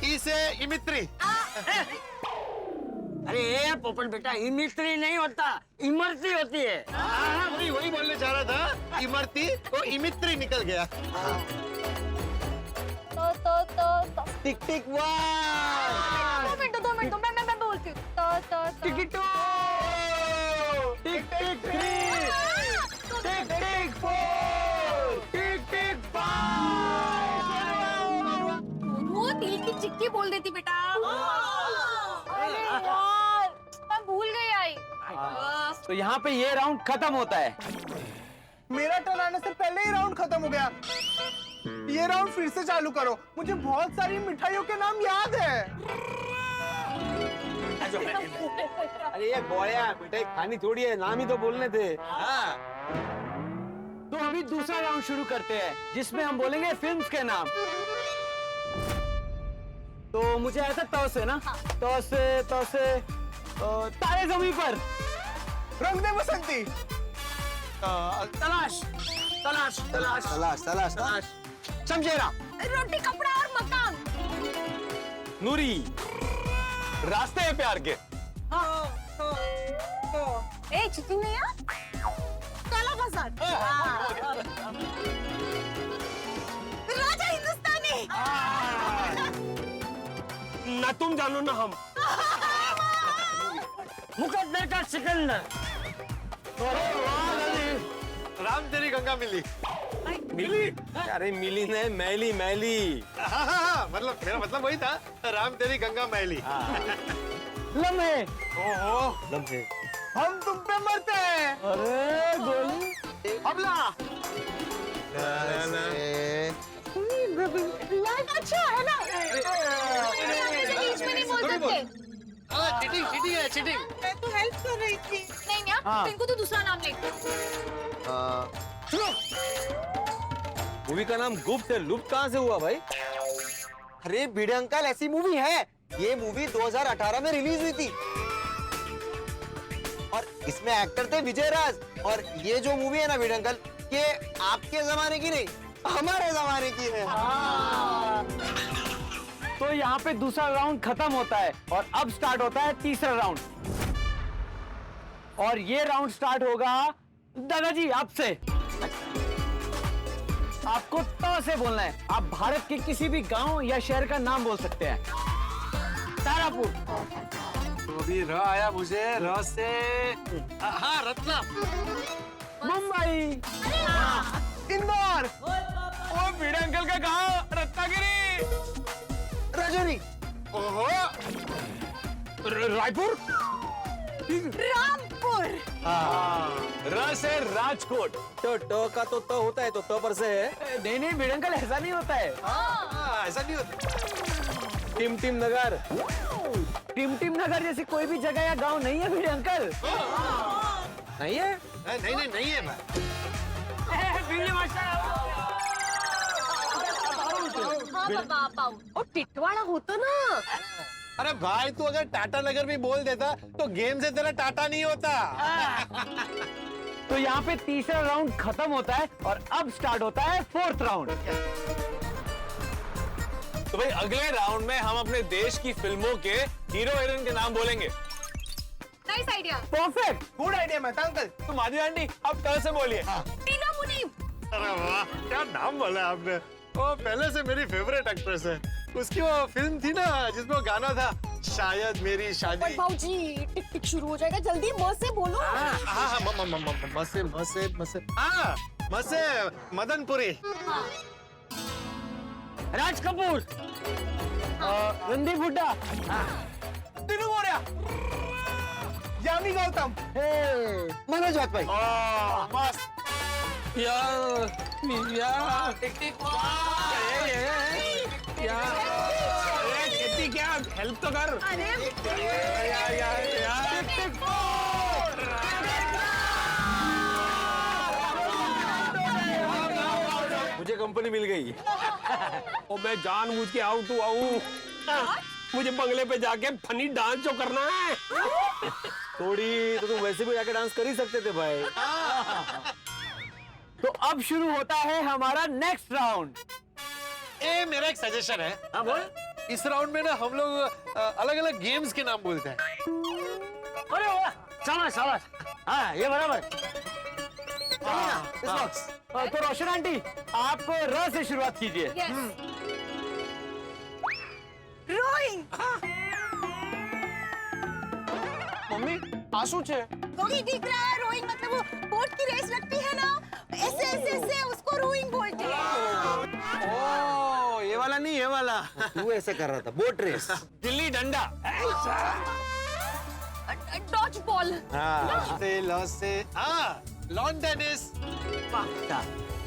इसे इमित्री। अरे पोपट बेटा, इमरती नहीं होता, इमरती होती है। वही बोलने जा रहा था। इमरती तो इमित्री निकल गया। तो टिक टिक 1। 2 मिनट मैं बोलती हूँ। टिक 2, टिक टिक 3, टिक टिक 4, टिक टिक 5। वो तिल की चिक्की बोल देती बेटा। अरे यार, मैं भूल गई आई। तो यहाँ पे ये राउंड खत्म होता है। मेरा टर्न आने से पहले ही राउंड खत्म हो गया। ये राउंड फिर से चालू करो, मुझे बहुत सारी मिठाइयों के नाम याद है। अरे ये गोया मिठाई खानी थोड़ी है, नाम ही तो बोलने थे। हाँ। तो अभी दूसरा राउंड शुरू करते हैं, जिसमें हम बोलेंगे फिल्म्स के नाम। तो मुझे ऐसा तो से ना, तो से तारे ज़मीन पर, रंग दे बसंती, तलाश, तलाश तलाश तलाश तलाश तलाश शमशेरा रोटी कपड़ा और मकान। नूरी, रास्ते हैं प्यार के। ए चिटिंग नहीं है? काला बाजार। राजा हिंदुस्तानी। ना तुम जानो ना हम। मुकद्दर का सिकंदर। राम तेरी गंगा मिली। मिली? अरे मिली नहीं, मैली मैली। हाँ, मतलब मेरा मतलब वही था, राम तेरी गंगा मैली। लम्हे। ओहो लम्हे। हम तुम पे मरते हैं। अरे गोली। हमला। लाइफ अच्छा है ना? बीच में नहीं बोल सकते। चीटिंग चीटिंग है चीटिंग। मैं तो हेल्प कर रही थी। नहीं यार, इनको तो दूसरा नाम ले। मूवी का नाम गुप्त है, लुप्त कहाँ से हुआ भाई? अरे भिड़े अंकल, ऐसी मूवी है। ये मूवी 2018 में रिलीज हुई थी और इसमें एक्टर थे विजय राज। और ये जो मूवी है ना भिड़े अंकल, ये आपके जमाने की नहीं, हमारे जमाने की है। तो यहाँ पे दूसरा राउंड खत्म होता है और अब स्टार्ट होता है तीसरा राउंड। और ये राउंड स्टार्ट होगा दादाजी आपसे। आपको त से बोलना है। आप भारत के किसी भी गांव या शहर का नाम बोल सकते हैं। तारापुर। तो अभी र आया मुझे, र से हाँ रत्ना। मुंबई। इंदौर। ओ भिड़े अंकल का गांव रत्नागिरी। राजौरी। ओहो रायपुर। रामपुर। र से राजकोट। तो का तो त होता है, तो त पर से है। नहीं नहीं भिड़े अंकल, ऐसा नहीं होता है। ऐसा नहीं होता। टिम नगर। टिमटिम नगर जैसी कोई भी जगह या गांव नहीं है भिड़े अंकल। नहीं है? नहीं है भाई। हाँ बाबा आप आओ। और टिटवाड़ा होता ना। अरे भाई तू अगर टाटा नगर भी बोल देता तो गेम से तेरा टाटा नहीं होता। तो यहाँ पे तीसरा राउंड खत्म होता है और अब स्टार्ट होता है फोर्थ राउंड। तो भाई अगले राउंड में हम अपने देश की फिल्मों के हीरो हीरोइन के नाम बोलेंगे। Nice idea. Perfect. Good idea मैं अंकल। तो माधवी आंटी अब कल से बोलिए। टीना मुनीम। अरे वाह क्या नाम बोला आपने। वो पहले से मेरी फेवरेट एक्ट्रेस है। उसकी वो फिल्म थी ना जिसमें वो गाना था, शायद मेरी शादी। भाऊजी टिक टिक शुरू हो जाएगा, जल्दी म से बोलो। हाँ मसे मदनपुरी। राज कपूर। रणदीप हुड्डा। दिनू मौर्य। यामी गौतम। मनोज वाजपेयी। मस्त। यार क्या हेल्प तो कर। मुझे कंपनी मिल गई। और मैं जानबूझ के आऊं तो आऊं। मुझे बंगले पे जाके फनी डांस जो करना है। थोड़ी तो तुम वैसे भी जाके डांस कर ही सकते थे भाई। तो अब शुरू होता है हमारा नेक्स्ट राउंड। ए मेरा एक सजेशन है। हाँ बोल। इस राउंड में ना हम लोग अलग अलग गेम्स के नाम बोलते हैं। अरे वाह, शाबाश शाबाश। हाँ ये बराबर। तो रोशन आंटी आप र से शुरुआत कीजिए। रोइंग। मम्मी आंसू छे। वही दिख रहा है। रोइंग मतलब वो बोट की रेस लगती है ना, ऐसे ऐसे ऐसे उसको रोइंग बोलते हैं। ओ ये वाला नहीं, ये वाला। तू ऐसे कर रहा था, बोट रेस। गिल्ली डंडा। Dodge ball. Lawn tennis.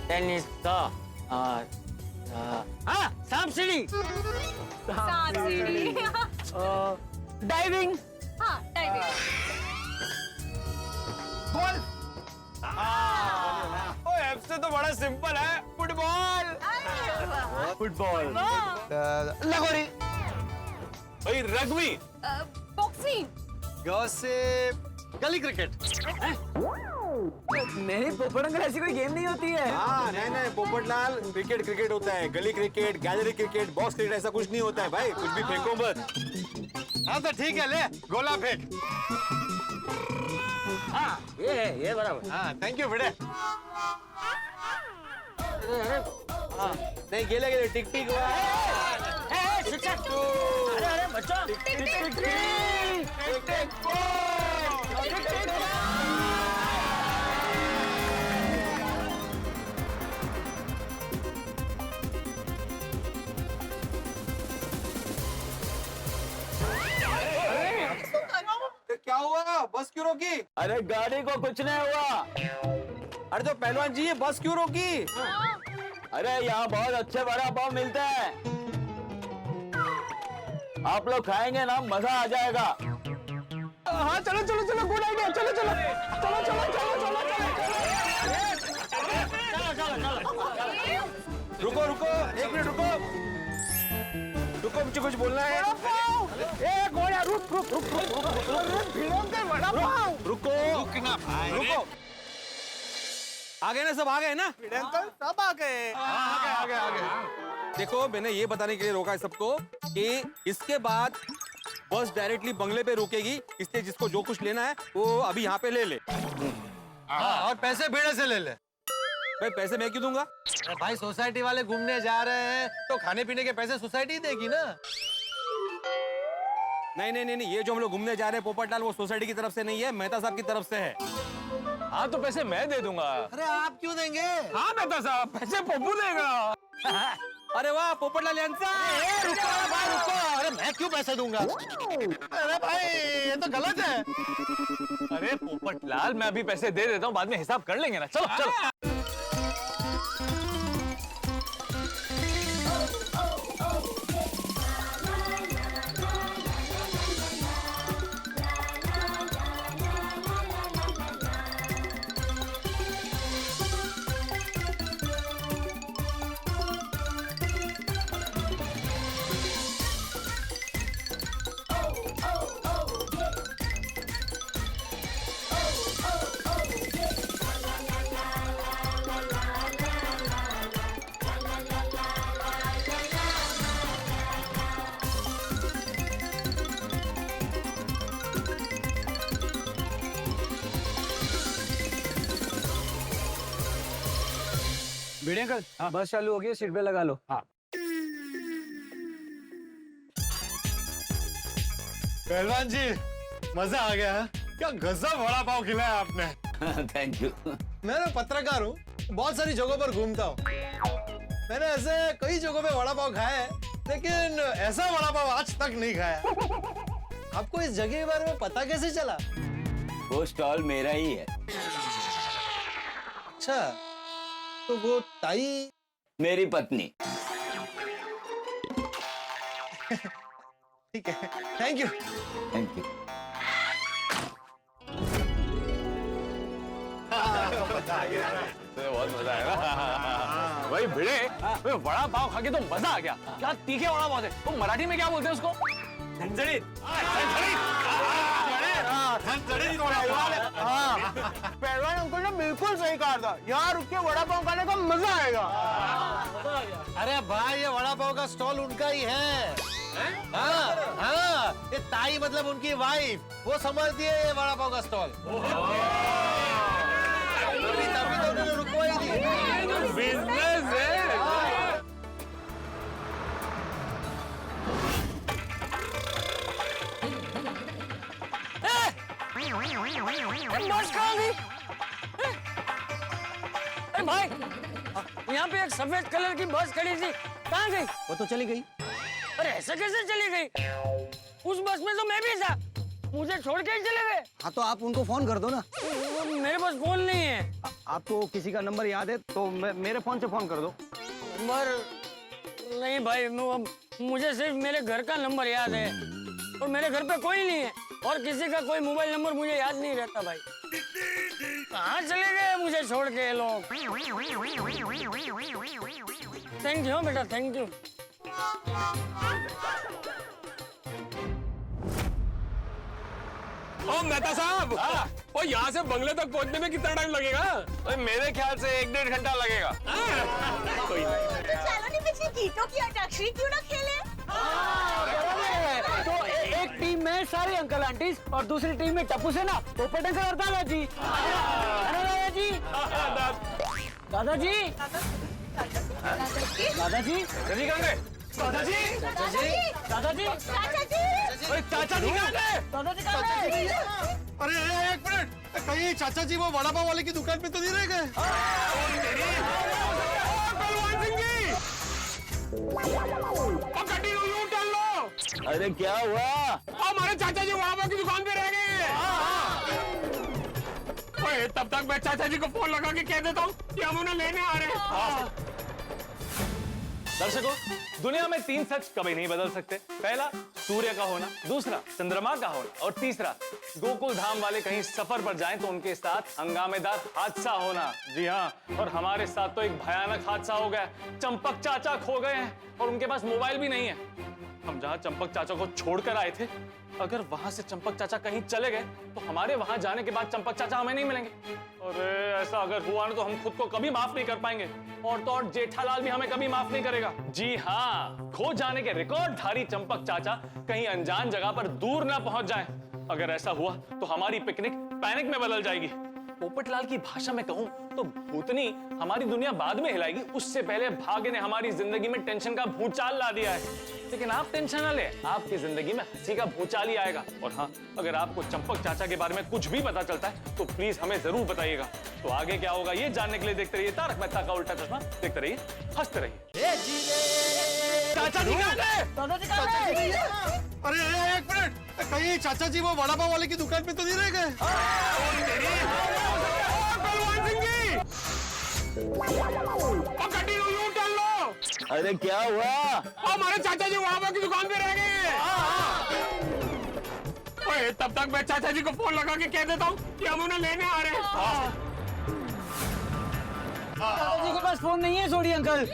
Tennis तो सांप सीढ़ी। सांप सीढ़ी। डाइविंग। हाँ डाइविंग। एफ से तो बड़ा सिंपल है, फुटबॉल। फुटबॉल। लगोरी। भाई रग्बी। बॉक्सिंग। ग से गली क्रिकेट। नहीं पोपट अंकल, ऐसी कोई गेम नहीं होती है। हाँ नहीं पोपटलाल, क्रिकेट क्रिकेट होता है, गली cricket, gallery cricket, box cricket, ऐसा कुछ नहीं होता है भाई, कुछ भी फेंको मत। हाँ तो ठीक है, ले गोला फेंक। हाँ ये बराबर। हाँ थैंक यू बेटे। हाँ नहीं गेले टिक टिक हुआ। शिक्षक, अरे बच्चों, टिक टिक टिक टिक टिक क्या हुआ, बस क्यों रोकी? अरे गाड़ी को कुछ नहीं हुआ। अरे तो पहलवान जी ये बस क्यों रोकी? अरे यहाँ बहुत अच्छे वड़ा पाव मिलते हैं, आप लोग खाएंगे ना, मजा आ जाएगा। हाँ चलो चलो चलो, गुड आइडिया, चलो चलो चलो चलो चलो चलो। रुको रुको, एक मिनट रुको, रुको मुझे कुछ बोलना है। रुको रुकना भाई, रुको। आ गए ना सब, आ गए ना? सब आ गए। आ गए। देखो मैंने ये बताने के लिए रोका है सबको कि इसके बाद बस डायरेक्टली बंगले पे रुकेगी, इसलिए जिसको जो कुछ लेना है वो अभी यहाँ पे ले ले। हाँ, और पैसे भिड़े से ले ले। भाई पैसे मैं क्यों दूंगा? भाई सोसाइटी वाले घूमने जा रहे हैं तो खाने पीने के पैसे सोसाइटी देगी ना। नहीं, ये जो हम लोग घूमने जा रहे हैं पोपटलाल, वो सोसाइटी की तरफ से नहीं है, मेहता साहब की तरफ से है। हाँ तो पैसे मैं दे दूंगा। अरे आप क्यों देंगे? हाँ मेहता साहब, पैसे पप्पू देगा। अरे वाह पोपटलाल यांचा। रुको भाई रुको, अरे मैं क्यों पैसे दूंगा? अरे भाई ये तो गलत है। अरे पोपटलाल, मैं अभी पैसे दे देता हूँ, बाद में हिसाब कर लेंगे ना। चलो चलो। भिड़े अंकल, बस चालू हो गई, सीट पे लगा लो। हाँ पहलवान जी मजा आ गया। क्या गजब वड़ा पाव खिलाया आपने। Thank you. मैं ना पत्रकार हूँ, बहुत सारी जगहों पर घूमता हूँ। मैंने ऐसे कई जगहों पे वड़ा पाव खाया है, लेकिन ऐसा वड़ा पाव आज तक नहीं खाया। आपको इस जगह के बारे में पता कैसे चला? वो स्टॉल मेरा ही है। अच्छा, तो वो ताई मेरी पत्नी। ठीक है, थैंक यू। Thank you. बहुत मजा आया। भाई भिड़े, वड़ा पाव खा के तो मजा आ गया। क्या तीखे वड़ा पाव थे। तो मराठी में क्या बोलते हैं उसको? पहलवान अंकल ने बिल्कुल सही कहा था, यहाँ रुक के वड़ा पाव खाने का मजा आएगा। अरे भाई ये वड़ा पाव का स्टॉल उनका ही है। हाँ, ये ताई मतलब उनकी वाइफ, वो संभालती है ये वड़ा पाव का स्टॉल। तभी तो उन्होंने रुकवाई थी। बिजनेस है। बस कहाँ गई? अरे भाई, यहाँ पे एक सफेद कलर की बस खड़ी थी, कहाँ गई? वो तो चली गई। अरे ऐसे कैसे चली गई? उस बस में तो मैं भी था, मुझे छोड़ के ही चले गए। हाँ तो आप उनको फोन कर दो ना। मेरे पास फोन नहीं है। आपको किसी का नंबर याद है तो मेरे फोन से फोन कर दो। नंबर नहीं भाई, मुझे सिर्फ मेरे घर का नंबर याद है, और मेरे घर पे कोई नहीं है, और किसी का कोई मोबाइल नंबर मुझे याद नहीं रहता भाई। कहाँ चले गए मुझे छोड़ के ये लोग? थैंक यू बेटा, थैंक यू। ओ मेहता साहब, वो यहाँ से बंगले तक पहुँचने में कितना टाइम लगेगा? मेरे ख्याल से 1-1.5 घंटा लगेगा। कोई नहीं। चलो नहीं बच्चे, गीतों की अंताक्षरी क्यों ना खेले? तो एक टीम में सारे अंकल आंटी और दूसरी टीम में टप्पू से ना पोपट अंकल और दादाजी। दादाजी, दादाजी, दादाजी, जल्दी कर दे। दादाजी, दादाजी, चाचा जी, दादाजी कहाँ गए? दादाजी कहाँ गए? अरे एक मिनट, कहीं चाचा जी वो वड़ा पाव वाले की दुकान पे तो नहीं रह गए? बलवान सिंह जी, अब गड्डी यूं डाल लो। अरे क्या हुआ? हमारे चाचा जी वहां की दुकान पे रह गए। ओए, तब तक मैं चाचा जी को फोन लगा के कह देता हूँ कि हम उन्हें लेने आ रहे हैं। दर्शकों, दुनिया में 3 सच कभी नहीं बदल सकते। पहला, सूर्य का होना, दूसरा, चंद्रमा का होना, और तीसरा, गोकुल धाम वाले कहीं सफर पर जाएं तो उनके साथ हंगामेदार हादसा होना। जी हाँ, और हमारे साथ तो एक भयानक हादसा हो गया। चंपक चाचा खो गए हैं और उनके पास मोबाइल भी नहीं है। हम जहाँ चंपक चाचा को छोड़कर आए थे, अगर वहां से चंपक चाचा कहीं चले गए तो हमारे वहां जाने के बाद चंपक चाचा हमें नहीं मिलेंगे। अरे ऐसा अगर हुआ ना तो हम खुद को कभी माफ नहीं कर पाएंगे, और तो और जेठालाल भी हमें कभी माफ नहीं करेगा। जी हाँ, खो जाने के रिकॉर्डधारी चंपक चाचा कहीं अनजान जगह पर दूर ना पहुंच जाएं। अगर ऐसा हुआ तो हमारी पिकनिक पैनिक में बदल जाएगी। पोपटलाल की भाषा में कहूं तो भूतनी हमारी दुनिया बाद में हिलाएगी, उससे पहले भाग्य ने हमारी जिंदगी में टेंशन का भूचाल ला दिया है। लेकिन आप टेंशन ना ले, आपकी जिंदगी में हंसी का भूचाल ही आएगा। और हाँ, अगर आपको चंपक चाचा के बारे में कुछ भी पता चलता है तो प्लीज हमें जरूर बताइएगा। तो आगे क्या होगा ये जानने के लिए देखते रहिए तारक मेहता का उल्टा चश्मा। देखते रहिए, हंसते रहिए। चाचा जी कहाँ गए? दादाजी कहाँ गए? अरे एक मिनट, कहीं चाचा जी वो वड़ा पाव वाले की दुकान पे तो नहीं रह गए? बलवान सिंह जी, अब गड्डी यूं डाल लो। अरे क्या हुआ? हमारे चाचा जी वहां की दुकान पे रह गए। ओए, तब तक मैं चाचा जी को फोन लगा के कह देता हूँ कि हम उन्हें लेने आ रहे हैं। दादाजी के पास फोन नहीं है सोडी अंकल।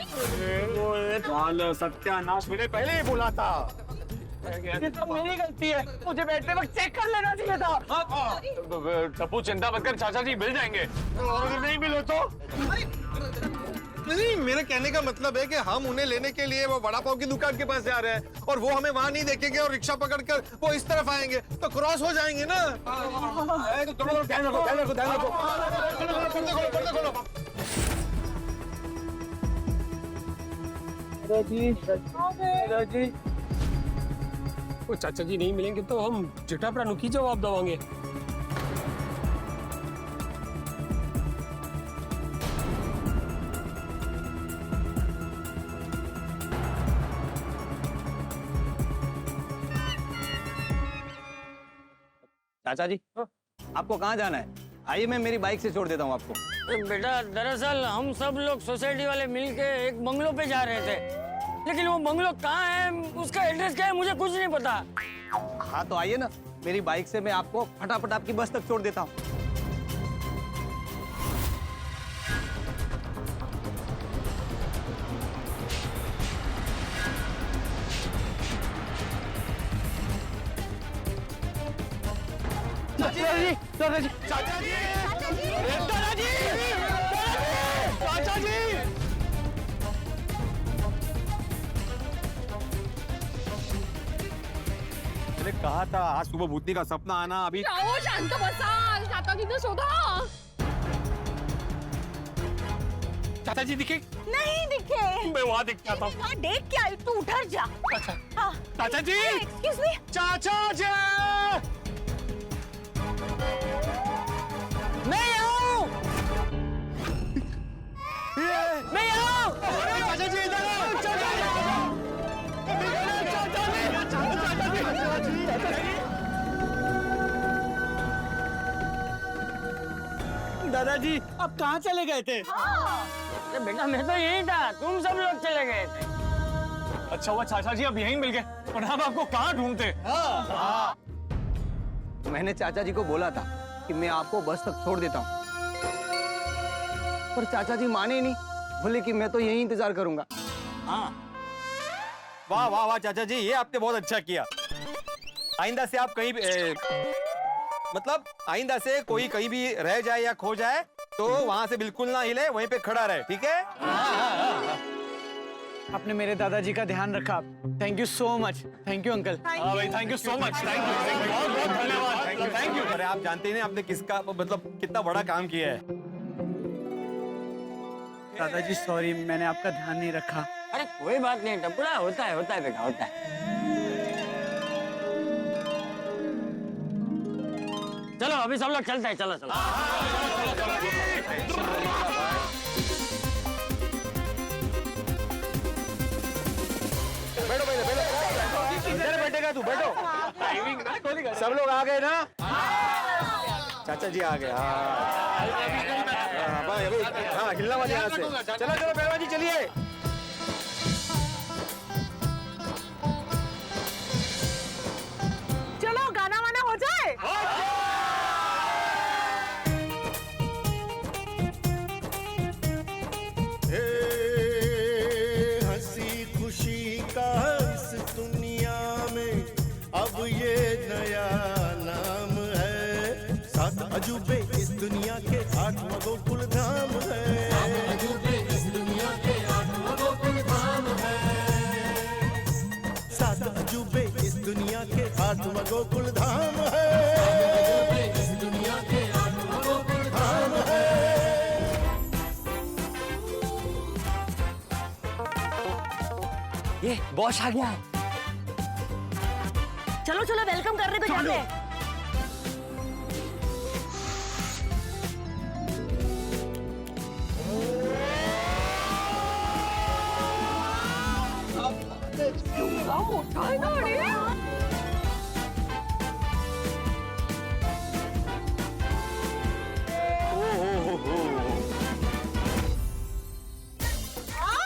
सत्यानाश, मैंने पहले ही बोला था। ये तो मेरी गलती है, मुझे बैठते वक्त चेक कर लेना चाहिए था। टप्पू, चिंता मत कर, चाचा जी मिल जाएंगे। और अगर नहीं मिले तो? नहीं, मेरे कहने का मतलब है कि हम उन्हें लेने के लिए वो वड़ा पाव की दुकान के पास जा रहे हैं और वो हमें वहां नहीं देखेंगे और रिक्शा पकड़कर वो इस तरफ आएंगे तो क्रॉस हो जाएंगे ना। ध्यान रखो, ध्यान रखो, ध्यान रखो। वो चाचा जी नहीं मिलेंगे तो हम जटाप्राणु की जवाब दवाएंगे। चाचा जी, आपको कहाँ जाना है? आइए, मैं मेरी बाइक से छोड़ देता हूँ आपको। बेटा, दरअसल हम सब लोग सोसाइटी वाले मिलके एक बंगलो पे जा रहे थे, लेकिन वो बंगलो कहाँ है, उसका एड्रेस क्या है, मुझे कुछ नहीं पता। हाँ तो आइए ना, मेरी बाइक से मैं आपको फटाफट आपकी बस तक छोड़ देता हूँ। दादाजी, दादाजी, चाचा जी, दादाजी, चाचा जी, मैंने कहा था आज सुबह भूतनी का सपना आना। अभी आओ, शांत बसा, चाचा जी ने शोधा। चाचा जी दिखे? नहीं दिखे। मैं वहाँ दिख जाता हूँ। हाँ, देख के आई, तू उधर जा। अच्छा। हाँ। चाचा जी, एक्सक्यूज मी। चाचा जी, मैं आऊँ, मैं आऊँ। चाचा जी इधर आओ। चाचा जी, दादाजी, अब कहाँ चले गए थे? अरे बेटा, मैं तो यही था, तुम सब लोग चले गए थे। अच्छा हुआ चाचा जी अब यहीं मिल गए, और हम आपको कहाँ ढूंढते। मैंने चाचा जी को बोला था कि मैं आपको बस तक छोड़ देता हूँ, पर चाचा जी माने नहीं, बोले कि मैं तो यही इंतजार करूंगा। हाँ, वाह वाह वाह चाचा जी, ये आपने बहुत अच्छा किया। आइंदा से आप कहीं मतलब आइंदा से कोई कहीं भी रह जाए या खो जाए तो वहां से बिल्कुल ना हिले, वहीं पे खड़ा रहे, ठीक है? आपने मेरे दादाजी का ध्यान रखा। Thank you so much. Thank you uncle. हाँ भाई, thank you so much. Thank you, बहुत बहुत धन्यवाद। Thank you. अरे आप जानते ही नहीं आपने किसका मतलब कितना बड़ा काम किया है। दादाजी सॉरी, मैंने आपका ध्यान नहीं रखा। अरे कोई बात नहीं टपुड़ा, होता है बेटा, होता है। चलो अभी सब लोग चलते हैं, चलो चलो। बैठो पहले, बैठो। इधर बैठेगा तू, बैठो। सब लोग आ गए ना? चाचा जी आ गए। हाँ, हिलना मत यहाँ से। चलो चलो पहलवान जी, चलिए। चलो गाना वाना हो जाए। हंसी खुशी का इस दुनिया में अब ये नया नाम है। 7 अजूबे इस दुनिया के 8वां गोकुल धाम है। 7 अजूबे इस दुनिया के 8वां गोकुल धाम है। 7 अजूबे इस दुनिया के 8वां गोकुल धाम है। इस दुनिया के 8वां गोकुल धाम है। ये बॉस आ गया। चलो चलो वेलकम करने को जाते हैं।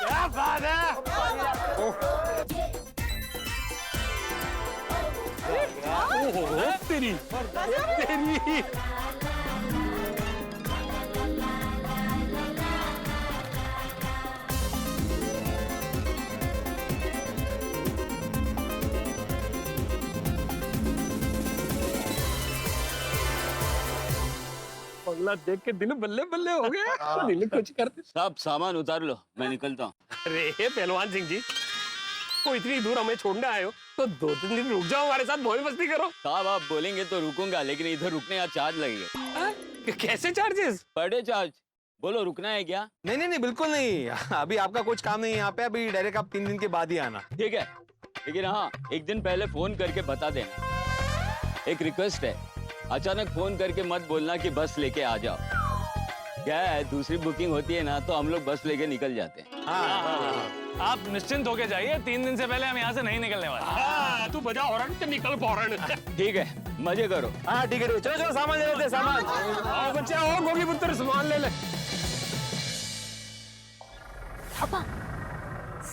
क्या बात है। तेरी तेरी बंगला देख के दिल बल्ले बल्ले हो गया। दिल कुछ करते। सब सामान उतार लो, मैं निकलता हूँ। अरे पहलवान सिंह जी, को इतनी दूर हमें छोड़ने आए हो तो 2-3 दिन रुक जाओ, हमारे साथ मौज मस्ती करो। साहब आप बोलेंगे तो रुकूंगा, लेकिन इधर रुकने का चार्ज लगेगा। कैसे चार्जेस? Per day charge. बोलो रुकना है क्या? नहीं, बिल्कुल नहीं। अभी आपका कुछ काम नहीं है यहाँ पे। अभी डायरेक्ट आप 3 दिन के बाद ही आना। ठीक है, लेकिन हाँ एक दिन पहले फोन करके बता देना। एक रिक्वेस्ट है, अचानक फोन करके मत बोलना कि बस लेके आ जाओ। क्या है, दूसरी बुकिंग होती है ना तो हम लोग बस लेके निकल जाते हैं। आप निश्चिंत होके जाइए, 3 दिन से पहले हम यहाँ से नहीं निकलने वाले। तू बजा हॉर्न तो निकल फौरन। ठीक है, मजे करो। हाँ ठीक है, चलो चलो सामान ले लेते हैं, सामान। आओ बच्चे, आओ गोगी पुत्र, सामान ले ले। पापा,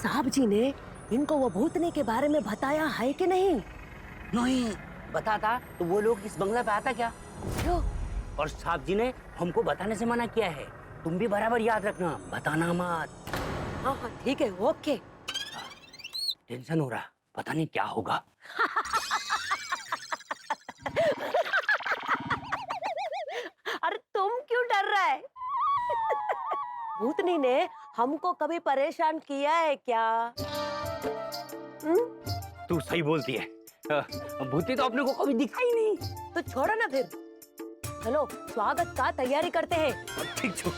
साहब जी ने इनको वो भूतनी के बारे में बताया है कि नहीं? नहीं बताता तो वो लोग इस बंगला पे आता क्या? क्यों? और साहब जी ने हमको बताने से मना किया है। तुम भी बराबर याद रखना, बताना मत। हाँ हाँ ठीक है, ओके। टेंशन हो रहा, पता नहीं क्या होगा। अरे तुम क्यों डर रहा है? भूतनी ने हमको कभी परेशान किया है क्या? तू सही बोलती है, भूती तो अपने को कभी दिखा ही नहीं। तो छोड़ो ना फिर, चलो स्वागत का तैयारी करते हैं। ठीक छो।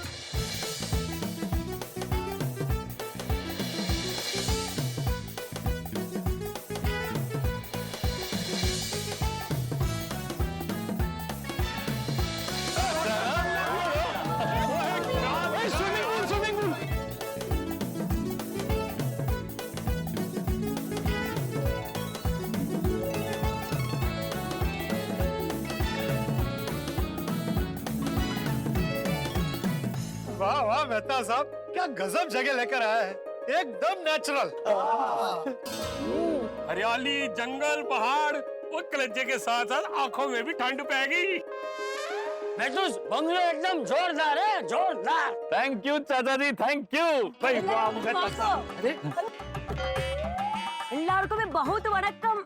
वाह वाह मेहता साहब, क्या गजब जगह लेकर आया है। एकदम नेचुरल। हरियाली, जंगल, पहाड़ और कलेजे के साथ साथ आंखों में भी ठंड पैगी। नेटूस, बंगलो एकदम जोरदार है, जोरदार। थैंक यू चाचा जी, थैंक यू। भाई எல்லாருக்குமே बहुत வணக்கம்।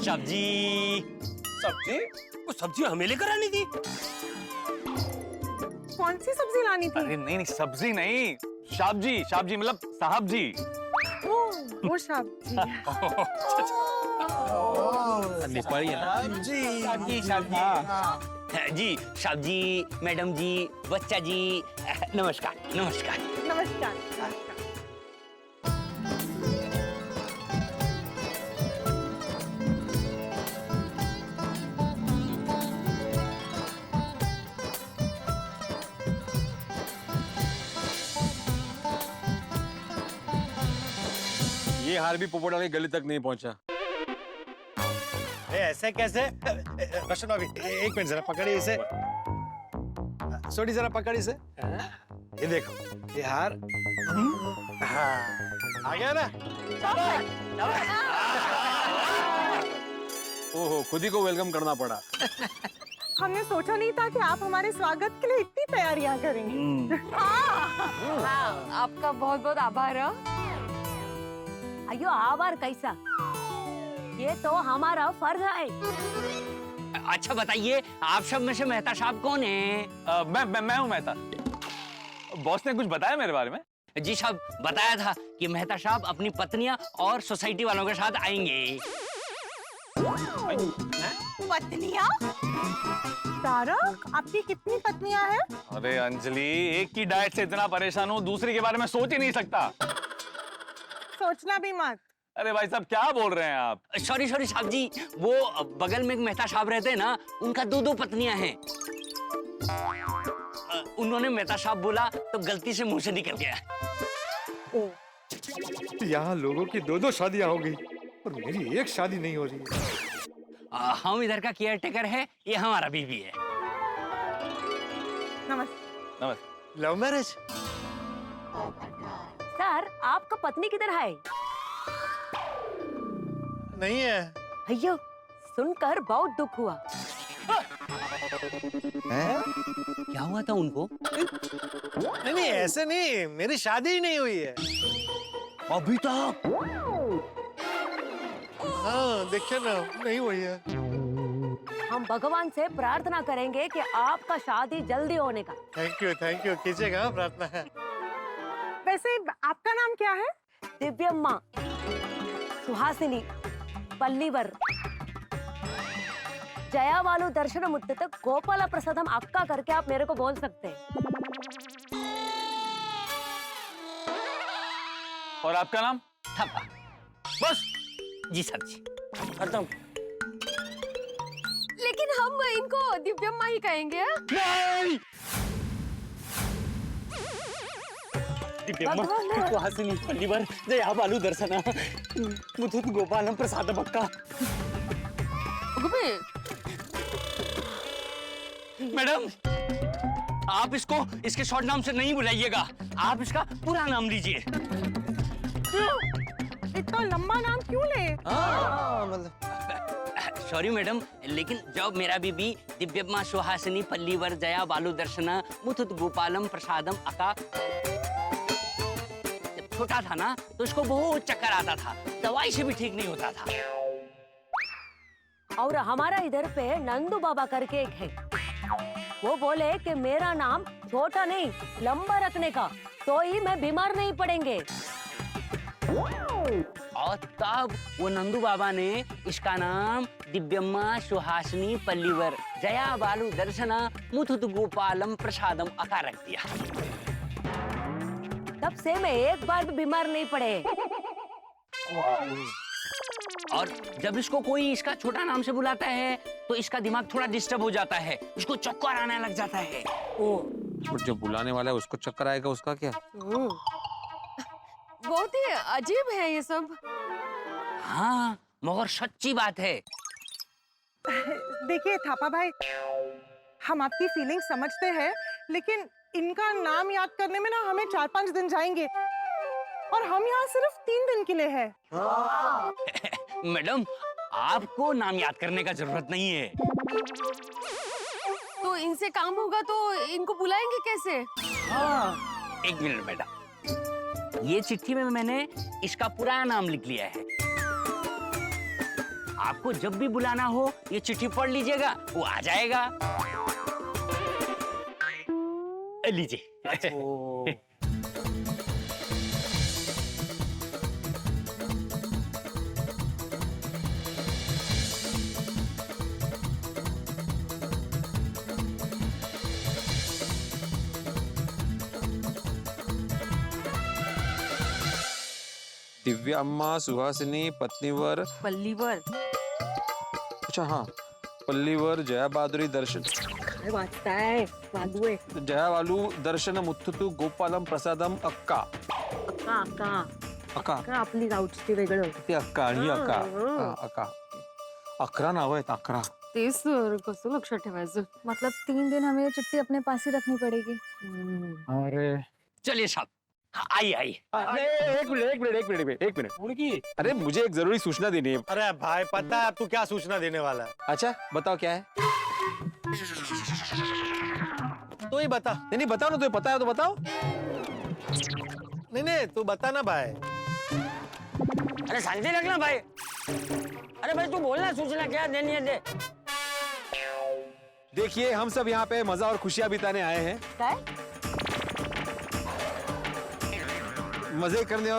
सब्जी। सब्जी? वो सब्जी हमें लेकर आनी थी। कौन सी सब्जी लानी थी? अरे नहीं सब्जी नहीं, शाबजी, शाबजी मतलब साहब जी। वो सब्जी। जी सब्जी, मैडम जी, बच्चा जी, नमस्कार नमस्कार। नमस्कार। ये हार भी पोपटा की गली तक नहीं पहुंचा। ऐसे कैसे? रोशन भाभी एक मिनट जरा पकड़िए इसे। सोडी जरा पकड़ इसे। ये देखो ये हार। हाँ आ गया ना? ओहो, खुद ही को वेलकम करना पड़ा। हमने सोचा नहीं था कि आप हमारे स्वागत के लिए इतनी तैयारियां करेंगे। हाँ, आपका बहुत बहुत आभार है। अयो आभार कैसा, ये तो हमारा फर्ज है। अच्छा बताइए, आप सब में से मेहता साहब कौन है? मैं हूँ मेहता। बॉस ने कुछ बताया मेरे बारे में? जी साहब, बताया था कि मेहता साहब अपनी पत्नियां और सोसाइटी वालों के साथ आएंगे। पत्नियां? तारक, आपकी कितनी पत्नियां हैं? अरे अंजलि, एक की डाइट से इतना परेशान हूँ, दूसरी के बारे में सोच ही नहीं सकता। सोचना भी मत। अरे भाई साहब क्या बोल रहे हैं आप? सॉरी साहब जी, वो बगल में एक मेहता साहब रहते हैं ना, उनका दो पत्नियां हैं। उन्होंने मेहता साहब बोला तो गलती से मुंह से निकल गया। यहाँ लोगों की दो शादियां हो गई और मेरी एक शादी नहीं हो रही है। हम इधर का केयर टेकर है, ये हमारा बीवी है। नमस्ते। नमस्ते। Love marriage? सर आपका पत्नी किधर है? नहीं है। अयो सुनकर बहुत दुख हुआ। क्या हुआ था उनको? नहीं ऐसे नहीं, मेरी शादी ही नहीं हुई है अभी तक। हाँ देखिए ना, नहीं हुई है। हम भगवान से प्रार्थना करेंगे कि आपका शादी जल्दी होने का। थैंक यू कीजिएगा प्रार्थना। वैसे आपका नाम क्या है? दिव्यम्मा, सुहासिनी, पल्लीवर, जयावालु दर्शन मुत्तत गोपाल प्रसादम अक्का करके आप मेरे को बोल सकते हैं। और आपका नाम? थप्पा। बस? जी सर जी। खत्म। लेकिन हम इनको दिव्यम्मा ही कहेंगे। नहीं। भगवान। पल्लीवर, जयावालु दर्शन मुथुत गोपालम प्रसादम अक्का। मैडम, आप इसको इसके शॉर्ट नाम से नहीं बुलाइएगा, आप इसका पूरा नाम लीजिए। इतना लंबा नाम क्यों ले? सॉरी मैडम, लेकिन जब मेरा बीबी दिव्यम्मा सुहासिनी पल्लीवर जयावालु दर्शना मुथुत गोपालम प्रसादम अका जब छोटा था ना, तो उसको बहुत चक्कर आता था, दवाई से भी ठीक नहीं होता था। और हमारा इधर पे नंदू बाबा करके एक है, वो बोले कि मेरा नाम छोटा नहीं लंबा रखने का, तो ही मैं बीमार नहीं पड़ेंगे। और तब वो नंदू बाबा ने इसका नाम दिव्यम्मा सुहासिनी पल्लीवर जयावालु दर्शना मुथुत गोपालम प्रसादम अका रख दिया। तब से मैं एक बार भी बीमार नहीं पड़े। और जब इसको कोई इसका छोटा नाम से बुलाता है तो इसका दिमाग थोड़ा डिस्टर्ब हो जाता है, उसको चक्कर आने लग जाता है। और जो बुलाने वाला है उसको चक्कर आएगा, उसका क्या? बहुत ही अजीब है ये सब। हाँ, मगर सच्ची बात है। देखिए थापा भाई, हम आपकी फीलिंग समझते हैं, लेकिन इनका नाम याद करने में ना हमें 4-5 दिन जाएंगे और हम यहाँ सिर्फ 3 दिन के लिए हैं। मैडम, आपको नाम याद करने का जरूरत नहीं है। तो इनसे काम होगा तो इनको बुलाएंगे कैसे? एक मिनट मैडम, ये चिट्ठी में मैंने इसका पूरा नाम लिख लिया है। आपको जब भी बुलाना हो ये चिट्ठी पढ़ लीजिएगा, वो आ जाएगा। लीजिए। दिव्याम्मा सुहासिनी पत्नीवर पल्लीवर अच्छा हाँ पल्लीवर जया बहादुरी दर्शन वाचता है वादू है जया वालू दर्शन मुत्तुतू गोपालम प्रसादम अक्का अक्का अक्का अक्का अक्का आपली गावची वेगळं ती अक्का आणि ही अक्का हा, अक्का 11 नाव आहेत 11 ते सर कसं लक्षात ठेवायचं मतलब 3 दिन हमें ये चिट्ठी अपने पास ही रखनी पड़ेगी। अरे चलिए साहब, आइए आइए। एक मिनट अरे मुझे एक जरूरी सूचना देनी है। अरे भाई पता है तू क्या सूचना देने वाला है? अच्छा बताओ क्या है? तू ही बता। नहीं बताओ ना, तुम्हें पता है तो बताओ। नहीं तू बता ना भाई। अरे शांति रखना भाई। अरे भाई तू बोलना, सूचना क्या देनी है दे। देखिए हम सब यहाँ पे मजा और खुशियां बिताने आए हैं, मजे करने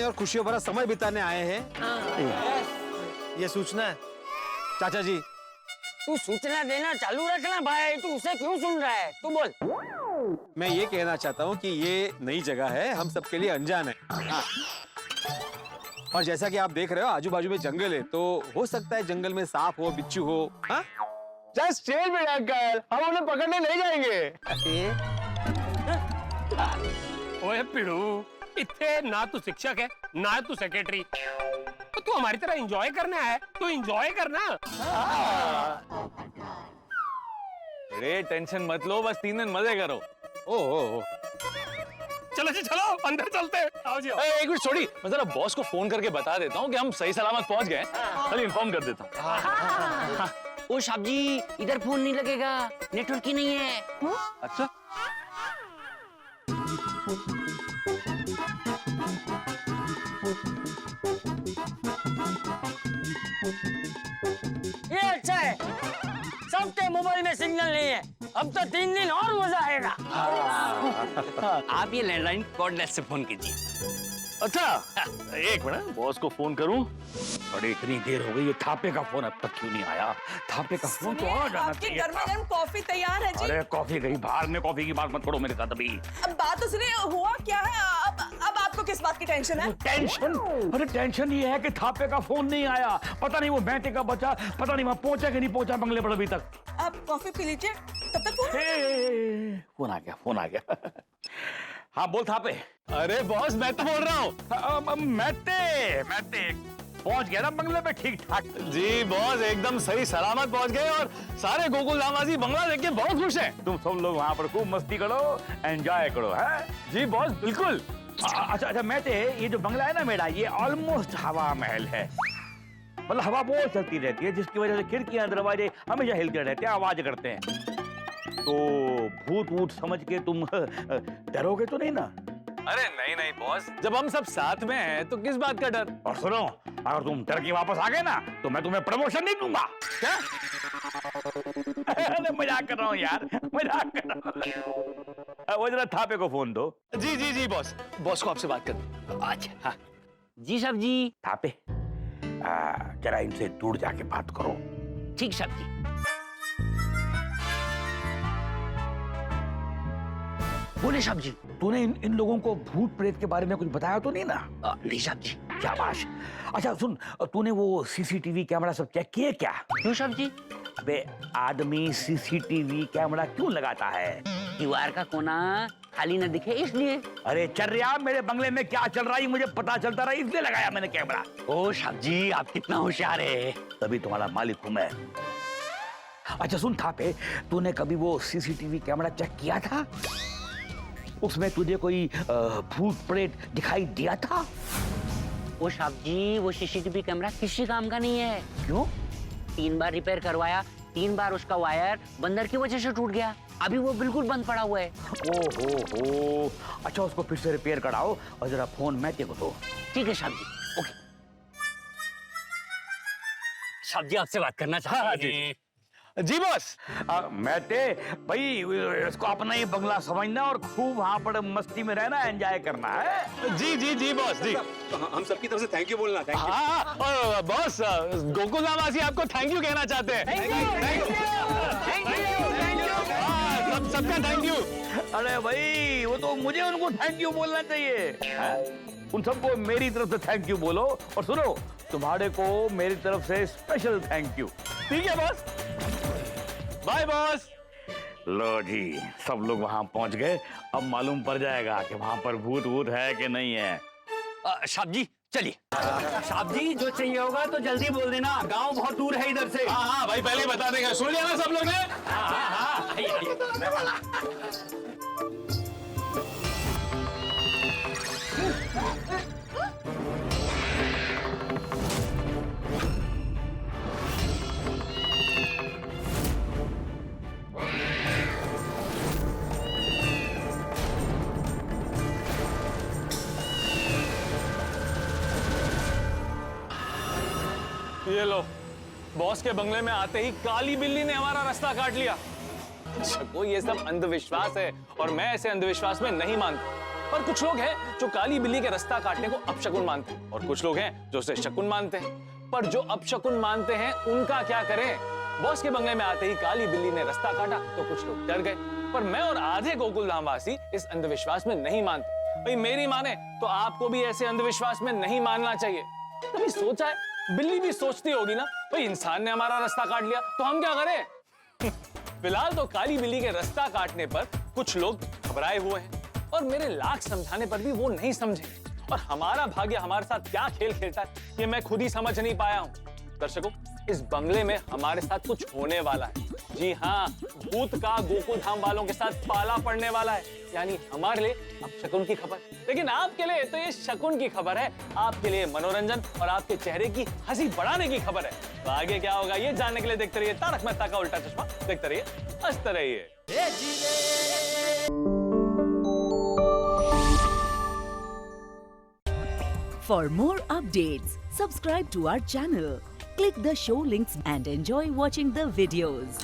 और खुशियों भरा समय बिताने आए हैं। ये सूचना है। चाचा जी तू सूचना देना चालू रखना भाई, तू उसे क्यों सुन रहा है? तू बोल। मैं ये कहना चाहता हूँ कि ये नई जगह है, हम सबके लिए अनजान है। हाँ। और जैसा कि आप देख रहे हो आजू बाजू में जंगल है, तो हो सकता है जंगल में सांप हो, बिच्छू हो। हाँ? जस्ट स्टेज में अंकल, हम उन्हें पकड़ने नहीं जाएंगे। ओए पिड़ू, इतने ना तू शिक्षक है ना तू सेक्रेटरी, तो तू हमारी तरह एंजॉय करना है तो एंजॉय करना। अरे टेंशन मत लो, बस 3 दिन मजे करो। ओह चलो जी चलो अंदर चलते हैं। आओ जी। एक मिनट छोड़ी, मैं जरा बॉस को फोन करके बता देता हूँ कि हम सही सलामत पहुंच गए। खाली इन्फॉर्म कर देता हूँ। ओ साहब जी, इधर फोन नहीं लगेगा, नेटवर्क ही नहीं है। अच्छा ये अच्छा है, सबके मोबाइल में सिग्नल नहीं है। अब तो 3 दिन और मजा आएगा। आप ये लैंडलाइन कॉर्डलेस से फोन कीजिए। अच्छा एक मिनट, बॉस को फोन करूं। अरे इतनी देर हो गई, ये थापे का फोन अब तक क्यों नहीं आया? थापे का फोन तो आ जाना चाहिए। गर्म कॉफी तैयार है जी। अरे कॉफी गई बाहर में, कॉफी की बात मत करो मेरे साथ अभी। अब बात तो सुनिए, हुआ क्या है? अब आपको किस बात की टेंशन है? टेंशन? अरे टेंशन ये है कि थापे का फोन नहीं आया। पता नहीं वो बैठे का बचा, पता नहीं वहां पहुंचा कि नहीं पहुंचा बंगले पर अभी तक। आप कॉफी पी लीजिए, तब तक फोन आ गया। हाँ बोल थापे। अरे बॉस मैं तो बोल रहा हूँ। मैं पहुंच गया ना बंगले पे ठीक ठाक। जी बॉस एकदम सही सलामत पहुंच गए और सारे गोकुल धामवासी बंगला देख के बहुत खुश हैं। तुम सब लोग वहां पर खूब मस्ती करो, एंजॉय करो। है जी बॉस बिल्कुल। अच्छा मैं ये जो बंगला है ना मेरा, ये ऑलमोस्ट हवा महल है। मतलब हवा बहुत चलती रहती है, जिसकी वजह से खिड़कियां दरवाजे हमेशा हिलते रहते हैं, आवाज करते हैं। तो भूत वूत समझ के तुम डरोगे तो नहीं ना? अरे नहीं बॉस, जब हम सब साथ में हैं तो किस बात का डर। और सुनो, अगर तुम डर के वापस आ गए ना तो मैं तुम्हें प्रमोशन नहीं दूंगा। क्या? मजाक कर रहा हूँ यार, मजाक कर रहा हूँ। वो जरा थापे को फोन दो। जी बॉस को आपसे बात कर। अच्छा हाँ जी साहब जी। थापे जरा इनसे दूर जाके बात करो। ठीक साहब जी। बोले साहब जी, तूने इन लोगों को भूत प्रेत के बारे में कुछ बताया तो नहीं ना? नहीं साहब जी। क्या बात। अच्छा सुन, तूने वो सीसीटीवी कैमरा सब चेक किए क्या? क्यों साहब जी? अबे आदमी सीसीटीवी कैमरा क्यों लगाता है? दीवार का कोना खाली न दिखे इसलिए। अरे चर्या, मेरे बंगले में क्या चल रहा है मुझे पता चलता रहा, इसलिए लगाया मैंने कैमरा। ओ साहब जी, आप कितना होशियार है। तभी तुम्हारा मालिक हूं मैं। अच्छा सुन थापे, तूने कभी वो सीसीटीवी कैमरा चेक किया था? उसमें तुझे कोई भूत प्रेत दिखाई दिया था? ओ साहब जी, वो सीसीटीवी कैमरा किसी काम का नहीं है। क्यों? 3 बार रिपेयर करवाया, 3 बार उसका वायर बंदर की वजह से टूट गया। अभी वो बिल्कुल बंद पड़ा हुआ है। ओहो। अच्छा उसको फिर से रिपेयर कराओ और जरा फोन मैं तेरे को दो। ठीक है साहब जी। ओके। साहब जी आपसे बात करना चाहते हैं। जी बॉस। मैटे भाई इसको अपना ही बंगला समझना और खूब वहां पर मस्ती में रहना, एंजॉय करना है। जी जी जी बॉस जी। हम सबकी तरफ से थैंक यू बोलना। Thank you. हाँ और बॉस गोकुल धामवासी आपको थैंक यू कहना चाहते हैं। सबका थैंक यू। अरे भाई वो तो मुझे उनको थैंक यू बोलना चाहिए। उन सबको मेरी तरफ से थैंक यू बोलो, और सुनो तुम्हारे को मेरी तरफ से स्पेशल थैंक यू। ठीक है बॉस। Bye boss. लो जी सब लोग वहां पहुंच गए। अब मालूम पड़ जाएगा कि वहां पर भूत वूत है कि नहीं है। साहब जी चलिए। साहब जी जो चाहिए होगा तो जल्दी बोल देना, गांव बहुत दूर है इधर से। हाँ हाँ भाई पहले बता देंगे। सुन लिया ना सब लोग ने? हाँ। ये लो, बॉस के बंगले में आते ही काली बिल्ली ने हमारा रास्ता काट लिया। शको ये सब अंधविश्वास है और मैं ऐसे अंधविश्वास में नहीं मानता। पर कुछ लोग हैं जो काली बिल्ली के रास्ता काटने को अपशकुन मानते हैं और कुछ लोग हैं जो उसे शकुन मानते हैं। पर जो अपशकुन मानते हैं उनका क्या करें? बॉस के बंगले में आते ही काली बिल्ली ने रास्ता काटा तो कुछ लोग डर गए। पर मैं और आधे गोकुल धामवासी इस अंधविश्वास में नहीं मानते। भाई मेरी माने तो आपको भी ऐसे अंधविश्वास में नहीं मानना चाहिए। कभी सोचा है बिल्ली भी सोचती होगी ना, भाई इंसान ने हमारा रास्ता काट लिया तो हम क्या करें? फिलहाल तो काली बिल्ली के रास्ता काटने पर कुछ लोग घबराए हुए हैं और मेरे लाख समझाने पर भी वो नहीं समझे। और हमारा भाग्य हमारे साथ क्या खेल खेलता है ये मैं खुद ही समझ नहीं पाया हूँ। दर्शकों इस बंगले में हमारे साथ कुछ होने वाला है। जी हाँ, भूत का गोकुल धाम वालों के साथ पाला पड़ने वाला है। यानी हमारे लिए अब शकुन की खबर, लेकिन आपके लिए तो ये शकुन की खबर है। आपके लिए मनोरंजन और आपके चेहरे की हंसी बढ़ाने की खबर है। तो आगे क्या होगा ये जानने के लिए देखते रहिए तारक मेहता का उल्टा चश्मा। देखते रहिए, हंसते रहिए। For more updates, subscribe to our channel, click the show links and enjoy watching the videos.